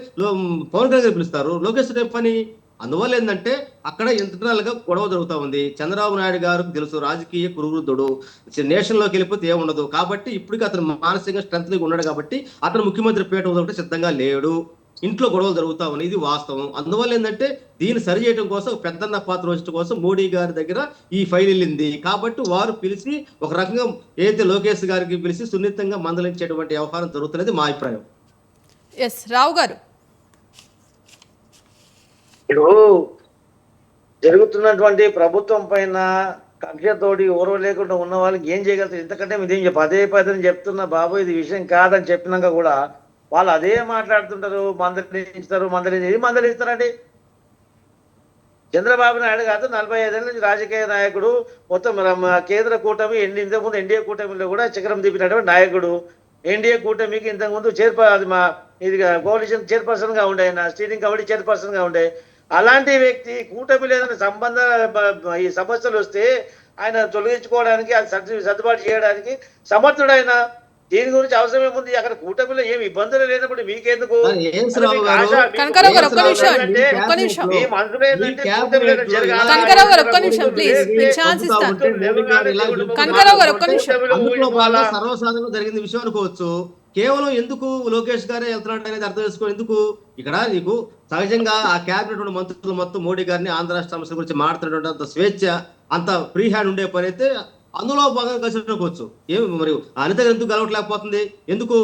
పవన్ కళ్యాణ్ గారు పిలుస్తారు. లోకేష్ పని. అందువల్ల ఏంటంటే అక్కడ ఇంటర్నల్ గా గొడవ జరుగుతూ ఉంది. చంద్రబాబు నాయుడు గారికి తెలుసు రాజకీయ కురువృద్ధుడు, నేషన్ లోకి వెళ్ళిపోతే ఏముండదు కాబట్టి ఇప్పటికీ అతను మానసికంగా స్ట్రెంత్ గా ఉన్నాడు కాబట్టి అతను ముఖ్యమంత్రి పేట వదలటం సిద్ధంగా లేడు. ఇంట్లో గొడవలు జరుగుతా ఉన్నాయి, ఇది వాస్తవం. అందువల్ల ఏంటంటే దీన్ని సరి చేయడం కోసం పెద్దన్న పాత్ర వహించడం కోసం మోడీ గారి దగ్గర ఈ ఫైల్ వెళ్ళింది కాబట్టి వారు పిలిచి ఒక రకంగా ఏదైతే లోకేష్ గారికి పిలిచి సున్నితంగా మందలించేటువంటి వ్యవహారం జరుగుతున్నది మా అభిప్రాయం. ఎస్ రావు గారు, ఇప్పుడు జరుగుతున్నటువంటి ప్రభుత్వం పైన కక్షతోటి ఓరవ లేకుండా ఉన్న వాళ్ళకి ఏం చేయగలుగుతారు? ఇంతకంటే మీదేం చెప్పు. పదే పదే చెప్తున్నా బాబు, ఇది విషయం కాదని చెప్పినాక కూడా వాళ్ళు అదే మాట్లాడుతుంటారు. మందలిస్తారండి. చంద్రబాబు నాయుడు గారు 45 ఏళ్ళ నుంచి రాజకీయ నాయకుడు, మొత్తం కేంద్ర కూటమి ఇంతకుముందు ఎన్డీఏ కూటమిలో కూడా చక్రం తిప్పినటువంటి నాయకుడు. ఎన్డీఏ కూటమికి ఇంతకుముందు కోalition చైర్పర్సన్ గా ఉండే, స్టీరింగ్ కమిటీ చైర్పర్సన్ గా ఉండే. అలాంటి వ్యక్తి కూటమి లేదని ఈ సమస్యలు వస్తే ఆయన తొలగించుకోవడానికి, అది సర్దుబాటు చేయడానికి సమర్థుడైన. దీని గురించి అవసరం ఏముంది? అక్కడ కూటమిలో ఏమి ఇబ్బందులు లేనప్పుడు మీకెందుకు? కనకరావు గారు ఒక్క నిమిషం అండి, ఒక్క నిమిషం. మీ మనసులో ఏంటంటే కూటమి లేదని జరగాలి. కనకరావు గారు ఒక్క నిమిషం ప్లీజ్, మీకు ఛాన్స్ ఇస్తాను. కనకరావు గారు ఒక్క నిమిషం. సర్వసాధారణంగా జరిగిన విషయం అనుకోవచ్చు. కేవలం ఎందుకు లోకేష్ గారే వెళ్తున్నాడు అనేది అర్థం చేసుకో. ఎందుకు ఇక్కడ నీకు సహజంగా ఆ క్యాబినెట్ మంత్రులు మొత్తం మోడీ గారిని ఆంధ్ర రాష్ట్ర సమస్యల గురించి మాట్లాడుతుంటే అంత స్వేచ్ఛ, అంత ఫ్రీ హ్యాండ్ ఉండే పని అయితే అందులో భాగంగా కలిసి అనుకోవచ్చు. ఏమి మరి అనిత ఎందుకు గెలవట్లేకపోతుంది? ఎందుకు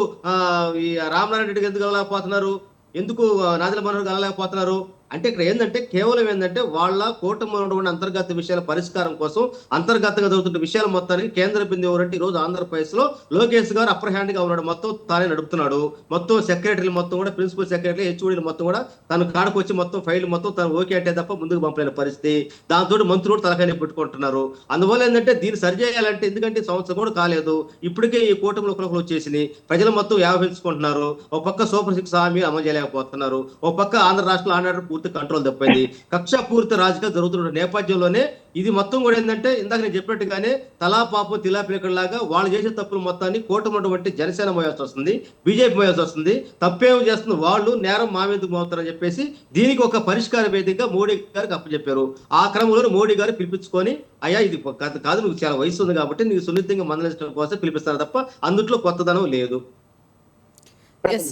ఈ రామనారాయణ రెడ్డికి ఎందుకు గెలవలేకపోతున్నారు? ఎందుకు నాదిల మనోహర్ గెలవలేకపోతున్నారు? అంటే ఇక్కడ ఏంటంటే కేవలం ఏంటంటే వాళ్ళ కూటమిలో ఉన్నటువంటి అంతర్గత విషయాల పరిష్కారం కోసం అంతర్గతంగా జరుగుతున్న విషయాల మొత్తానికి కేంద్ర బిందువు ఎవరంటే ఈ రోజు ఆంధ్రప్రదేశ్ లో లోకేష్ గారు అప్పర్ హ్యాండ్ గా ఉన్నాడు. మొత్తం తానే నడుపుతున్నాడు. మొత్తం సెక్రటరీలు మొత్తం కూడా, ప్రిన్సిపల్ సెక్రటరీ, హెచ్ఓడీలు మొత్తం కూడా తన కాడకు వచ్చి మొత్తం ఫైల్ మొత్తం తను ఓకే అంటే తప్ప ముందుకు పంపలేని పరిస్థితి. దాంతో మంత్రులు తలకాయ పెట్టుకుంటున్నారు. అందువల్ల ఏంటంటే దీన్ని సరిచేయాలంటే, ఎందుకంటే సంవత్సరం కూడా కాలేదు, ఇప్పటికే ఈ కూటమిలో ఒకరు వచ్చేసి ప్రజలు మొత్తం వ్యాపించుకుంటున్నారు. ఒక పక్క సూపర్ 6 హామీ అమలు చేయలేకపోతున్నారు. ఒక పక్క ఆంధ్ర రాష్ట్రంలో ఆనాడు కంట్రోల్ తప్పింది. కక్ష పూర్తి రాజకీయాలు జరుగుతున్న నేపథ్యంలోనే ఇది మొత్తం కూడా ఏంటంటే ఇందాక నేను చెప్పినట్టుగానే తలా పాపం తిలాపిలకలాగా వాళ్ళు చేసే తప్పులు మొత్తాన్ని కూటమిటువంటి జనసేన మోయాల్సి వస్తుంది, బీజేపీ మోయాల్సి వస్తుంది. తప్పేం చేస్తుంది వాళ్ళు, నేరం మా మీదకు మోస్తారని చెప్పేసి దీనికి ఒక పరిష్కార వేదికగా మోడీ గారికి అప్పచెప్పారు. ఆ క్రమంలో మోడీ గారు పిలిపించుకొని, అయ్యా ఇది కాదు, నువ్వు చాలా వయసు ఉంది కాబట్టి నీకు సున్నితంగా మందలించడం కోసం పిలిపిస్తారు తప్ప అందుట్లో కొత్తదనం లేదు.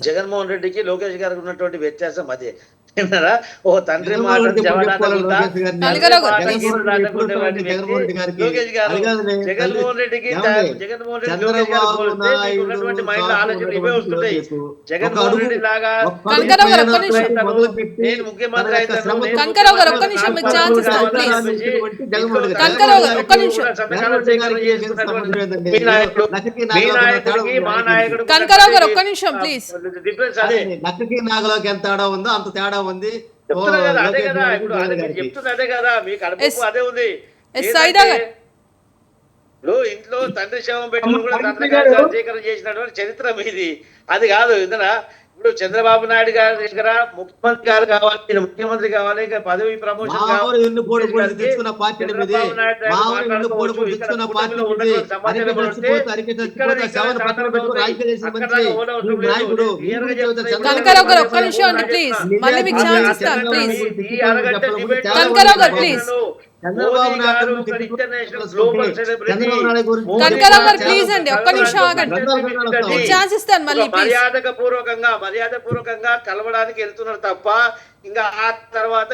జగన్మోహన్ రెడ్డికి లోకేష్ గారికి ఉన్నటువంటి వ్యత్యాసం అదే. ఓ తండ్రి మాట జగన్మోహన్ రెడ్డికి ఉన్నటువంటి మైండ్ ఆలోచనలు ఇవే వస్తుంటాయి. జగన్మోహన్ రెడ్డి లాగా నేను ముఖ్యమంత్రి నాగలోకి ఎంత తేడా ఉందో అంత తేడా ఉంది. అదే కదా ఇప్పుడు చెప్తుంది, అదే కదా మీకు అనుభవం అదే ఉంది. ఇప్పుడు ఇంట్లో తండ్రి శవం పెట్టుకుని కూడా స్వీకరణ చేసినటువంటి చరిత్ర మీది. అది కాదు ఇందులో. ఇప్పుడు చంద్రబాబు నాయుడు గారి దగ్గర ముఖ్యమంత్రి గారు కావాలి, ముఖ్యమంత్రి కావాలి, పదవి ప్రమోషన్ కావాలి. చంద్రబాబు నాయుడు మర్యాద పూర్వకంగా కలవడానికి వెళ్తున్నారు తప్ప ఇంకా ఆ తర్వాత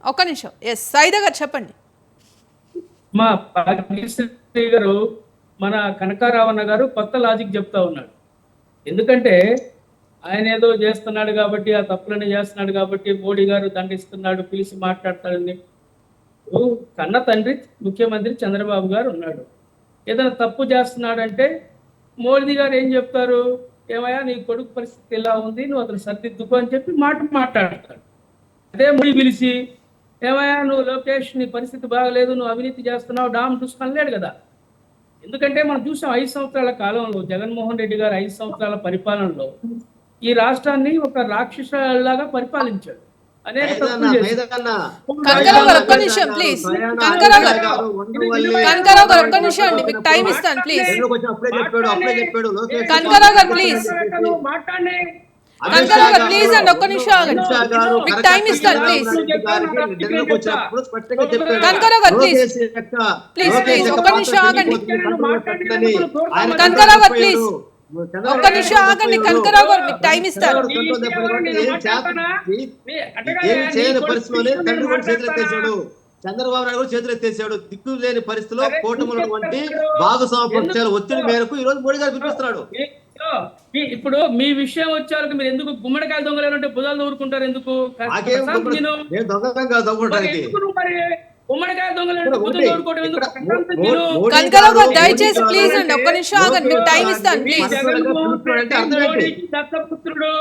ఒక్క నిమిషం. సైదా గారు చెప్పండి. మా భాగ్యశ్రీ గారు, మన కనకారావణ గారు కొత్త లాజిక్ చెప్తా ఉన్నాడు. ఎందుకంటే ఆయన ఏదో చేస్తున్నాడు కాబట్టి, ఆ తప్పులనే చేస్తున్నాడు కాబట్టి మోడీ గారు దండిస్తున్నాడు, పిలిచి మాట్లాడతాడని. కన్న తండ్రి ముఖ్యమంత్రి చంద్రబాబు గారు ఉన్నాడు. ఏదైనా తప్పు చేస్తున్నాడంటే మోడీ గారు ఏం చెప్తారు? ఏమయ్యా నీ కొడుకు పరిస్థితి ఎలా ఉంది, నువ్వు అతను సర్దిద్దుకో అని చెప్పి మాట్లాడతాడు. అదే మోడీ పిలిచి ఏమయ్యా నువ్వు లోకేష్ నీ పరిస్థితి బాగలేదు, నువ్వు అవినీతి చేస్తున్నావు, డామ్ చూసుకొనలేడు కదా. ఎందుకంటే మనం చూసాం 5 సంవత్సరాల కాలంలో జగన్మోహన్ రెడ్డి గారు 5 సంవత్సరాల పరిపాలనలో ఈ రాష్ట్రాన్ని ఒక రాక్షసులాగా పరిపాలించాడు. అనేక తప్పులు చేశాడు. ఒక్క నిమిషం ఆగండి కనకరావు గారు, మీకు టైం ఇస్తాను. చంద్రబాబు నాయుడు కూడా చేతులు ఎత్తేసాడు. దిక్కు లేని పరిస్థితిలో అరే, కూటమిలో ఉన్నటువంటి ఎందుకు భాగస్వామ్య పక్షాల ఎందుకు? ఒత్తిడి మేరకు ఈ రోజు మోడీ గారు పిలిపిస్తున్నాడు. ఇప్పుడు మీ విషయం వచ్చారు, మీరు ఎందుకు గుమ్మడికాయ దొంగలు అంటే బుధాలు దూరుకుంటారు ఎందుకు? నాకేం ప్రశాంత్ నేను నేను దొంగతనం కాదు మరి దొంగకోవడానికి. ఎందుకు నువ్వు మరి గుమ్మడికాయ దొంగలు అంటే బుధం ఒకటి, దూరుకోవడం ఎందుకు? ఇక్కడ ప్రశాంత్ మో- నేను మోడీ కనకరావు గారు గారు- దయచేసి మోడీ ప్లీజ్ గారు అండి ఒక్క నిమిషం ఆగండి, మీకు టైం ఇస్తాను మీ ప్లీజ్. జగన్మోహన్ అంటే అర్థం రెడ్డి ఏంటి? మోడీకి దత్తపుత్రుడు,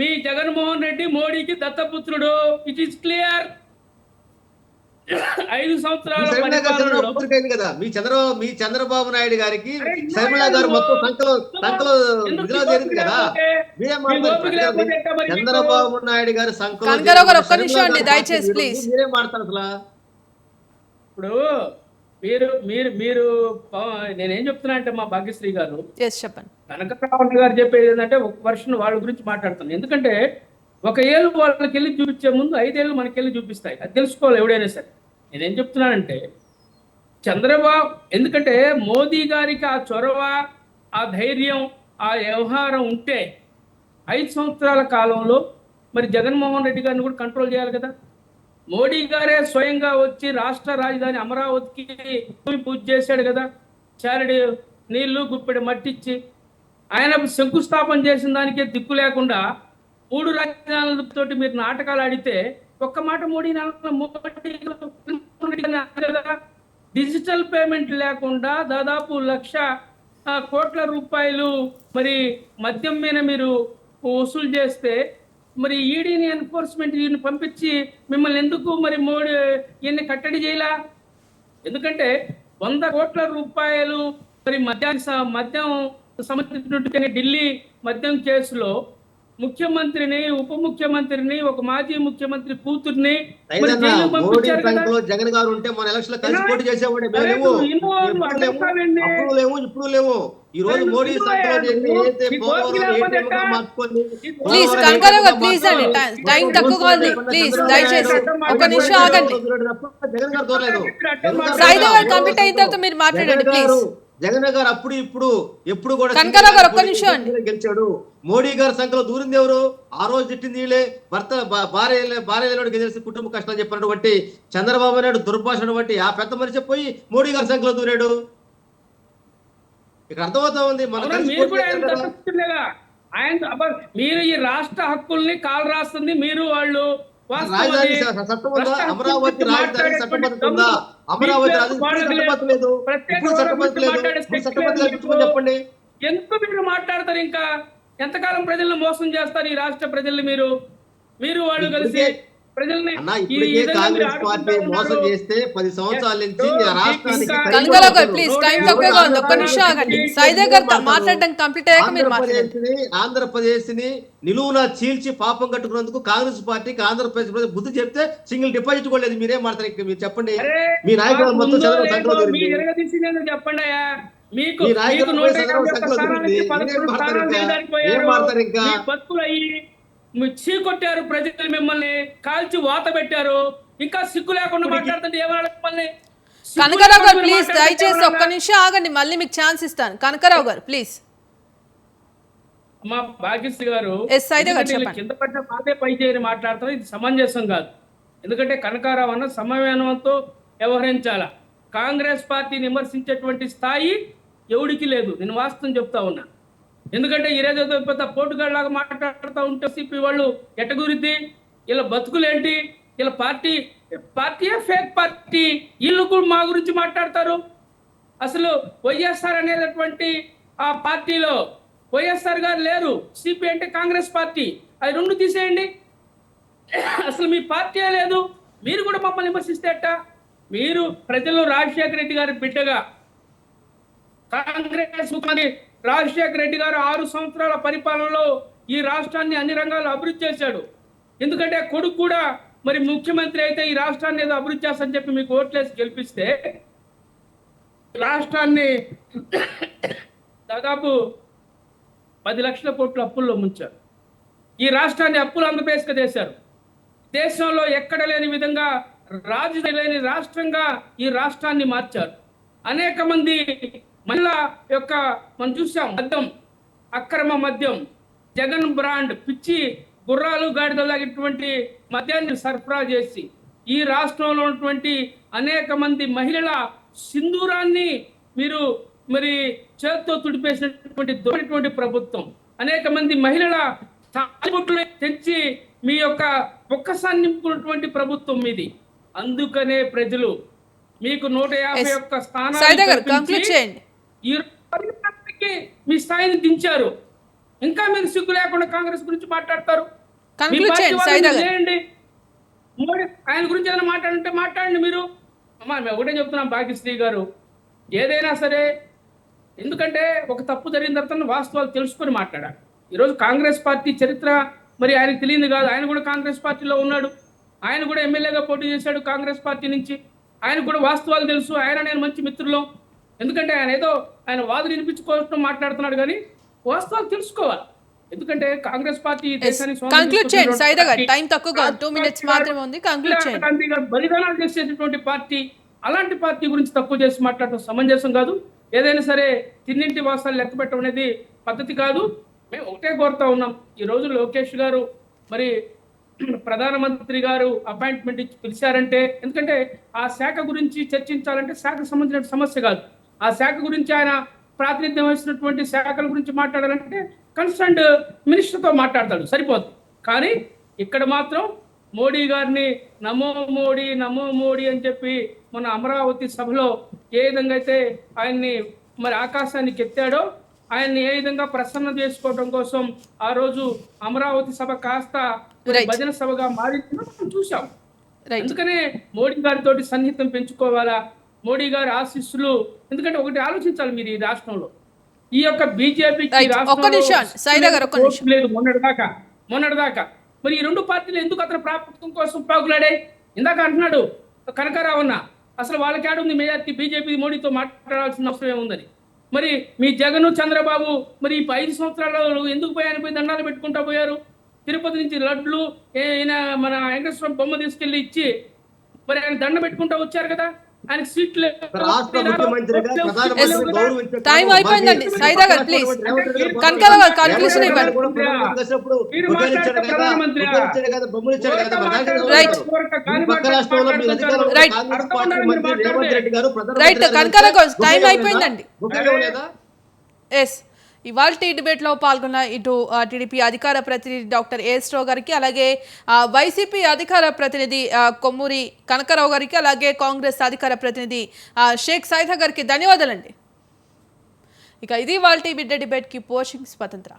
మీ జగన్మోహన్ రెడ్డి మోడీకి దత్తపుత్రుడు. It is clear. 5 సంవత్సరాల మీ శర్మిల గారు చంద్రబాబు పరిపాలనలో పుత్రిక అయింది కదా. మీ చంద్రబాబు నాయుడు గారికి అరే, ఎందుకు శర్మిల గారు లేదు? మొత్తం సంకలో ఎందుకు విధులు చేరింది కదా. లేకపోతే? మీరేం మీ ఓపిక లేకపోతే మాట్లాడుతున్నారు? ఎట్లా మరి మీకు? చంద్రబాబు నాయుడు గారి సంకలో కనకరావు గారు ఒక్క శర్మిల నిమిషం అండి, గారి దయచేసి పార్టీ ప్లీజ్. మీరేం మాట్లాడతారు అసలు? ఇప్పుడు మీరు మీరు మీరు నేనేం చెప్తున్నా అంటే మా భాగ్యశ్రీ గారు, ఎస్ చెప్పండి. కనకరావు గారు చెప్పేది ఏంటంటే ఒక వర్షన్ వాళ్ళ గురించి మాట్లాడుతాను. ఎందుకంటే ఒక ఏళ్ళు వాళ్ళకి వెళ్ళి చూపించే ముందు 5 ఏళ్ళు మనకి వెళ్ళి చూపిస్తాయి. అది తెలుసుకోవాలి ఎవడైనా సరే. నేనేం చెప్తున్నానంటే చంద్రబాబు, ఎందుకంటే మోదీ గారికి ఆ చొరవ, ఆ ధైర్యం, ఆ వ్యవహారం ఉంటే 5 సంవత్సరాల కాలంలో మరి జగన్మోహన్ రెడ్డి గారిని కూడా కంట్రోల్ చేయాలి కదా. మోడీ గారే స్వయంగా వచ్చి రాష్ట్ర రాజధాని అమరావతికి భూమి పూజ చేశాడు కదా. చారడి నీళ్లు గుప్పెడు మట్టిచ్చి ఆయన శంకుస్థాపన చేసిన దానికే దిక్కు లేకుండా 3 రాజధానులతోటి మీరు నాటకాలు ఆడితే ఒక్క మాట మోడీ కదా. డిజిటల్ పేమెంట్ లేకుండా దాదాపు 1,00,000 కోట్ల రూపాయలు మరి మద్యం మీద మీరు వసూలు చేస్తే మరి ఈడీని ఎన్ఫోర్స్మెంట్ ఈయన్ని పంపించి మిమ్మల్ని ఎందుకు మరి మోడీ ఈయన్ని కట్టడి చేయలా? ఎందుకంటే 100 కోట్ల రూపాయలు మరి మద్యం సంబంధించినట్టు ఢిల్లీ మద్యం కేసులో ముఖ్యమంత్రిని, ఉప ముఖ్యమంత్రిని, ఒక మాజీ ముఖ్యమంత్రి కూతుర్ని మరి అయినా జైలుకు మోడీ పంపించారు కదా. సంఖ్యలో జగన్ గారు ఉంటే మన ఎలక్షన్ లో కలిసి పోటీ చేసేవాడే. మేము అరే లేవు, నువ్వు ఇన్నో నువ్వు ఎప్పుడు లేవు, అడ్డుతావేంటి? అప్పుడు లేవు, ఇప్పుడు లేవు. ఈ రోజు అరే మోడీ నువ్వు సంఖ్యలో చేసి నువ్వు ఏదైతే నీ పోలవరం కోరికలు లేకపోతే ATM గా ఎట్టా? మార్చుకొని ప్లీజ్ పోలవరం కనకరావు ATM గారు గా ప్లీజ్ అండి, మార్చుకొని టైం తక్కువగా ఉంది ప్లీజ్ దయచేసి ఒక్క నిమిషం ఆగండి. జగన్ గారు దూరలేదు. సాయిధర్ గారు కంప్లీట్ అయిన తర్వాత మీరు మాట్లాడండి ప్లీజ్. జగన్ గారు అప్పుడు ఇప్పుడు ఎప్పుడు కూడా కనకరావు గారు ఒక్క నిమిషం అండి. గెలిచాడు. మోడీ గారి సంఖ్యలో దూరింది ఎవరు? ఆ రోజు తిట్టింది వీళ్ళే. భర్త భార్య తెలిసి కుటుంబ కష్టాలు చెప్పినటువంటి చంద్రబాబు నాయుడు దుర్భాషణ బట్టి ఆ పెద్ద మనిషి పోయి మోడీ గారి సంఖ్యలో దూరాడు. ఇక్కడ అర్థమవుతా ఉంది మన అవునా? కలిసి మీరు పోటీ కూడా ఆయన చేయాలి కదా. తప్పిస్తుండేగా. మీరు ఈ రాష్ట్ర హక్కుల్ని కాలు రాస్తుంది మీరు వాళ్ళు. వాస్తవం రాజధాని అది. చట్టం ఉందా? రాష్ట్ర అమరావతి హక్కుల రాజధాని గురించి చట్టబద్ధత మాట్లాడే ఉందా? అమరావతి మీకు రాజధాని వాళ్ళకి లేదు. చట్టబద్ధత లేదు. ప్రత్యేక ఇప్పుడు హోదా చట్టబద్ధత గురించి లేదు. మాట్లాడే ఇప్పుడు శక్తి చట్టబద్ధత లేదు కల్పించమని మీకు. చెప్పండి. ఎందుకు మీరు మాట్లాడతారు? ఇంకా ఎంతకాలం ప్రజలను మోసం చేస్తారు ఈ రాష్ట్ర ప్రజల్ని? మీరు వాళ్ళు కలిసి ప్రజల్ని అన్న ఈ ఇప్పటికే విధంగా మీరు కాంగ్రెస్ పార్టీ ఆడుకుంటా మోసం ఉన్నారు. చేస్తే 10 సంవత్సరాల నుంచి ఇంకా రాష్ట్రానికి కనకరావు గారు ప్లీజ్ టైం తక్కువగా ఉంది, ఒక్క నిమిషం ఆగండి. సాయిధర్ గారు మాట్లాడడం కంప్లీట్ అయ్యాక మీరు మాట్లాడండి. ఆంధ్రప్రదేశ్ ని నిలువున చీల్చి పాపం కట్టుకున్నందుకు కాంగ్రెస్ పార్టీకి ఆంధ్రప్రదేశ్ ప్రజలు బుద్ధి చెప్తే సింగిల్ డిపాజిట్ కూడా లేదు. మీరేం మాట్లాడారు? ఇక్కడ మీరు చెప్పండి. అరే, మీ నాయకులు మాకు మొత్తం ఉందో చంద్రబాబు లేదో సంఖ్యలో మీ దొరికింది. ఎరగదీసిందేదో చెప్పండి అయ్యా. మీకు మీ నాయకులు మీకు పోయి 151 సంఖ్యలో స్థానాల దొరికింది. నుంచి 11 మీరేం మాట్లాడతారు స్థానాలు ఇంకా? చేయడానికి ఏం పోయారు. మాట్లాడతారు ఇంకా? మీ బతుకులు అయ్యి చీకొట్టారు ప్రజలు, మిమ్మల్ని కాల్చి వాత పెట్టారు. ఇంకా సిగ్గు లేకుండా మాట్లాడుతుంటే ఏమన్నా మిమ్మల్ని? సిగ్గు కనకరావు గారు లేకుండా ప్లీజ్ మాట్లాడుతుంటే దయచేసి ఏమన్నా? ఒక్క నిమిషం ఆగండి, మళ్ళీ మీకు ఛాన్స్ ఇస్తాను. కనకరావు గారు ప్లీజ్. మా భాగ్యశ్రీ గారు, ఎస్, సైదే గారు ఎందుకంటే వీళ్ళు చెప్పండి. కింద పడ్డ బాధే పై చేయని మాట్లాడతారు. ఇది సమంజసం కాదు. ఎందుకంటే కనకారావు అన్న సమన్వయంతో వ్యవహరించాలా. కాంగ్రెస్ పార్టీని విమర్శించేటువంటి స్థాయి ఎవడికి లేదు. నేను వాస్తవం చెప్తా ఉన్నా. ఎందుకంటే ఈరోజు పెద్ద పోటుగాళ్ళలాగా మాట్లాడుతూ ఉంటే సిపి వాళ్ళు ఎట్టగురిద్ది? ఇలా బతుకులేంటి? ఇలా పార్టీయే ఫేక్ పార్టీ. వీళ్ళు కూడా మా గురించి మాట్లాడతారు. అసలు వైఎస్ఆర్ అనేటటువంటి ఆ పార్టీలో వైఎస్ఆర్ గారు లేరు. సిపి అంటే కాంగ్రెస్ పార్టీ. అది 2 తీసేయండి. అసలు మీ పార్టీయే లేదు. మీరు కూడా మమ్మల్ని విమర్శిస్తే అట్ట? మీరు ప్రజలు రాజశేఖర రెడ్డి గారి బిడ్డగా, కాంగ్రెస్ ముఖ్యమంత్రి రాజశేఖర రెడ్డి గారు 6 సంవత్సరాల పరిపాలనలో ఈ రాష్ట్రాన్ని అన్ని రంగాల్లో అభివృద్ధి చేశాడు. ఎందుకంటే కొడుకు కూడా మరి ముఖ్యమంత్రి అయితే ఈ రాష్ట్రాన్ని ఏదో అభివృద్ధి చేస్తానని చెప్పి మీకు ఓట్లేసి గెలిపిస్తే రాష్ట్రాన్ని దాదాపు 10 లక్షల కోట్ల అప్పుల్లో ముంచారు. ఈ రాష్ట్రాన్ని అప్పులు ఆంధ్రప్రదేశ్గా చేశారు. దేశంలో ఎక్కడ లేని విధంగా రాజధాని లేని రాష్ట్రంగా ఈ రాష్ట్రాన్ని మార్చారు. అనేక మంది మహిళల యొక్క మనం చూసాం మద్యం, అక్రమ మద్యం, జగన్ బ్రాండ్ పిచ్చి గుర్రాలు గాడిదలాగినటువంటి మద్యాన్ని సరఫరా చేసి ఈ రాష్ట్రంలో ఉన్నటువంటి అనేక మంది మహిళల సింధూరాన్ని మీరు మరి చేత్తో తుడిపేసినటువంటి దొరికినటువంటి ప్రభుత్వం, అనేక మంది మహిళల తాలిబొట్టులు తెచ్చి మీ యొక్క ఒక్కసారి నింపుకున్నటువంటి ప్రభుత్వం మీది. అందుకనే ప్రజలు మీకు 151 సైదా గారు స్థానాలు కంక్లూడ్ చేయండి. ఈ రోజుకి మీ స్థాయిని దించారు. ఇంకా మీరు సిగ్గు లేకుండా కాంగ్రెస్ గురించి మాట్లాడతారు. మీ కంక్లూడ్ పార్టీ చేయండి వాళ్ళని సైదా గారు. చేయండి. మోడీ ఆయన గురించి ఏదైనా మాట్లాడంటే మాట్లాడండి మీరు. అమ్మా మేము ఒకటే చెప్తున్నాం భాగ్యశ్రీ గారు, ఏదైనా సరే ఎందుకంటే ఒక తప్పు జరిగిన తర్వాత వాస్తవాలు తెలుసుకొని మాట్లాడాలి. ఈరోజు కాంగ్రెస్ పార్టీ చరిత్ర మరి ఆయనకు తెలియదు కాదు. ఆయన కూడా కాంగ్రెస్ పార్టీలో ఉన్నాడు. ఆయన కూడా ఎమ్మెల్యేగా పోటీ చేశాడు కాంగ్రెస్ పార్టీ నుంచి. ఆయన కూడా వాస్తవాలు తెలుసు. ఆయన నేను మంచి మిత్రులు. ఎందుకంటే ఆయన ఏదో ఆయన వాదులు వినిపించుకోవడం మాట్లాడుతున్నాడు, కానీ వాస్తవాలు తెలుసుకోవాలి. ఎందుకంటే కాంగ్రెస్ పార్టీ కంక్లూడ్ చేయండి సైదా గారు. టైం తక్కువగా 2 minutes మాత్రమే ఉంది. కంక్లూడ్ చేయండి. గాంధీ గారు బలిదానాలు చేసేటటువంటి పార్టీ, అలాంటి పార్టీ గురించి తక్కువ చేసి మాట్లాడటం సమంజసం కాదు. ఏదైనా సరే తిన్నింటి వాసాలు లెక్క పెట్టడం అనేది పద్ధతి కాదు. మేము ఒకటే కోరుతా ఉన్నాం, ఈ రోజు లోకేష్ గారు మరి ప్రధానమంత్రి గారు అపాయింట్మెంట్ ఇచ్చి పిలిచారంటే, ఎందుకంటే ఆ శాఖ గురించి చర్చించాలంటే శాఖకు సంబంధించిన సమస్య కాదు. ఆ శాఖ గురించి ఆయన ప్రాతినిధ్యం వహిస్తున్నటువంటి శాఖల గురించి మాట్లాడాలంటే కన్సర్న్డ్ మినిస్టర్తో మాట్లాడతాడు, సరిపోతుంది. కానీ ఇక్కడ మాత్రం మోడీ గారిని నమో మోడీ నమో మోడీ అని చెప్పి మన అమరావతి సభలో ఏ విధంగా అయితే ఆయన్ని మరి ఆకాశానికి ఎత్తాడో, ఆయన్ని ఏ విధంగా ప్రసన్న చేసుకోవడం కోసం ఆ రోజు అమరావతి సభ కాస్త భజన సభగా మారింది మనం చూసాం. అందుకనే మోడీ గారితో సన్నిహితం పెంచుకోవాలా, మోడీ గారి ఆశీస్సులు. ఎందుకంటే ఒకటి ఆలోచించాలి మీరు, ఈ రాష్ట్రంలో ఈ యొక్క బీజేపీ లేదు మొన్నటిదాకా. మరి ఈ రెండు పార్టీలు ఎందుకు అతని ప్రాప్తం కోసం పాకులాడాయి? ఇందాక అంటున్నాడు కనకారావన్న, అసలు వాళ్ళకి ఆడుంది మెజార్టీ, బీజేపీ మోడీతో మాట్లాడాల్సిన అవసరం ఏముందని. మరి మీ జగన్ చంద్రబాబు మరి ఈ 5 సంవత్సరాలు ఎందుకు పోయి దండాలు పెట్టుకుంటా పోయారు? తిరుపతి నుంచి లడ్లు మన వెంకటేశ్వర బొమ్మ తీసుకెళ్లి ఇచ్చి మరి ఆయన దండ పెట్టుకుంటా వచ్చారు కదా. ఆయన సీట్లు టైం అయిపోయిందండి. సైదా గారు ప్లీజ్ కనకాల గారు కన్క్లూషన్ ఇవ్వండి. రైట్ కనకాల గారు టైం అయిపోయిందండి. ఎస్, ఇవాల్టి డిబేట్లో పాల్గొన్న ఇటు టీడీపీ అధికార ప్రతినిధి డాక్టర్ ఏఎస్ రావు గారికి, అలాగే వైసీపీ అధికార ప్రతినిధి కొమ్మూరి కనకారావు గారికి, అలాగే కాంగ్రెస్ అధికార ప్రతినిధి షేక్ సైదా గారికి ధన్యవాదాలండి. ఇక ఇది ఇవాల్టి బిడ్డ డిబేట్కి పోషింగ్ స్వతంత్ర.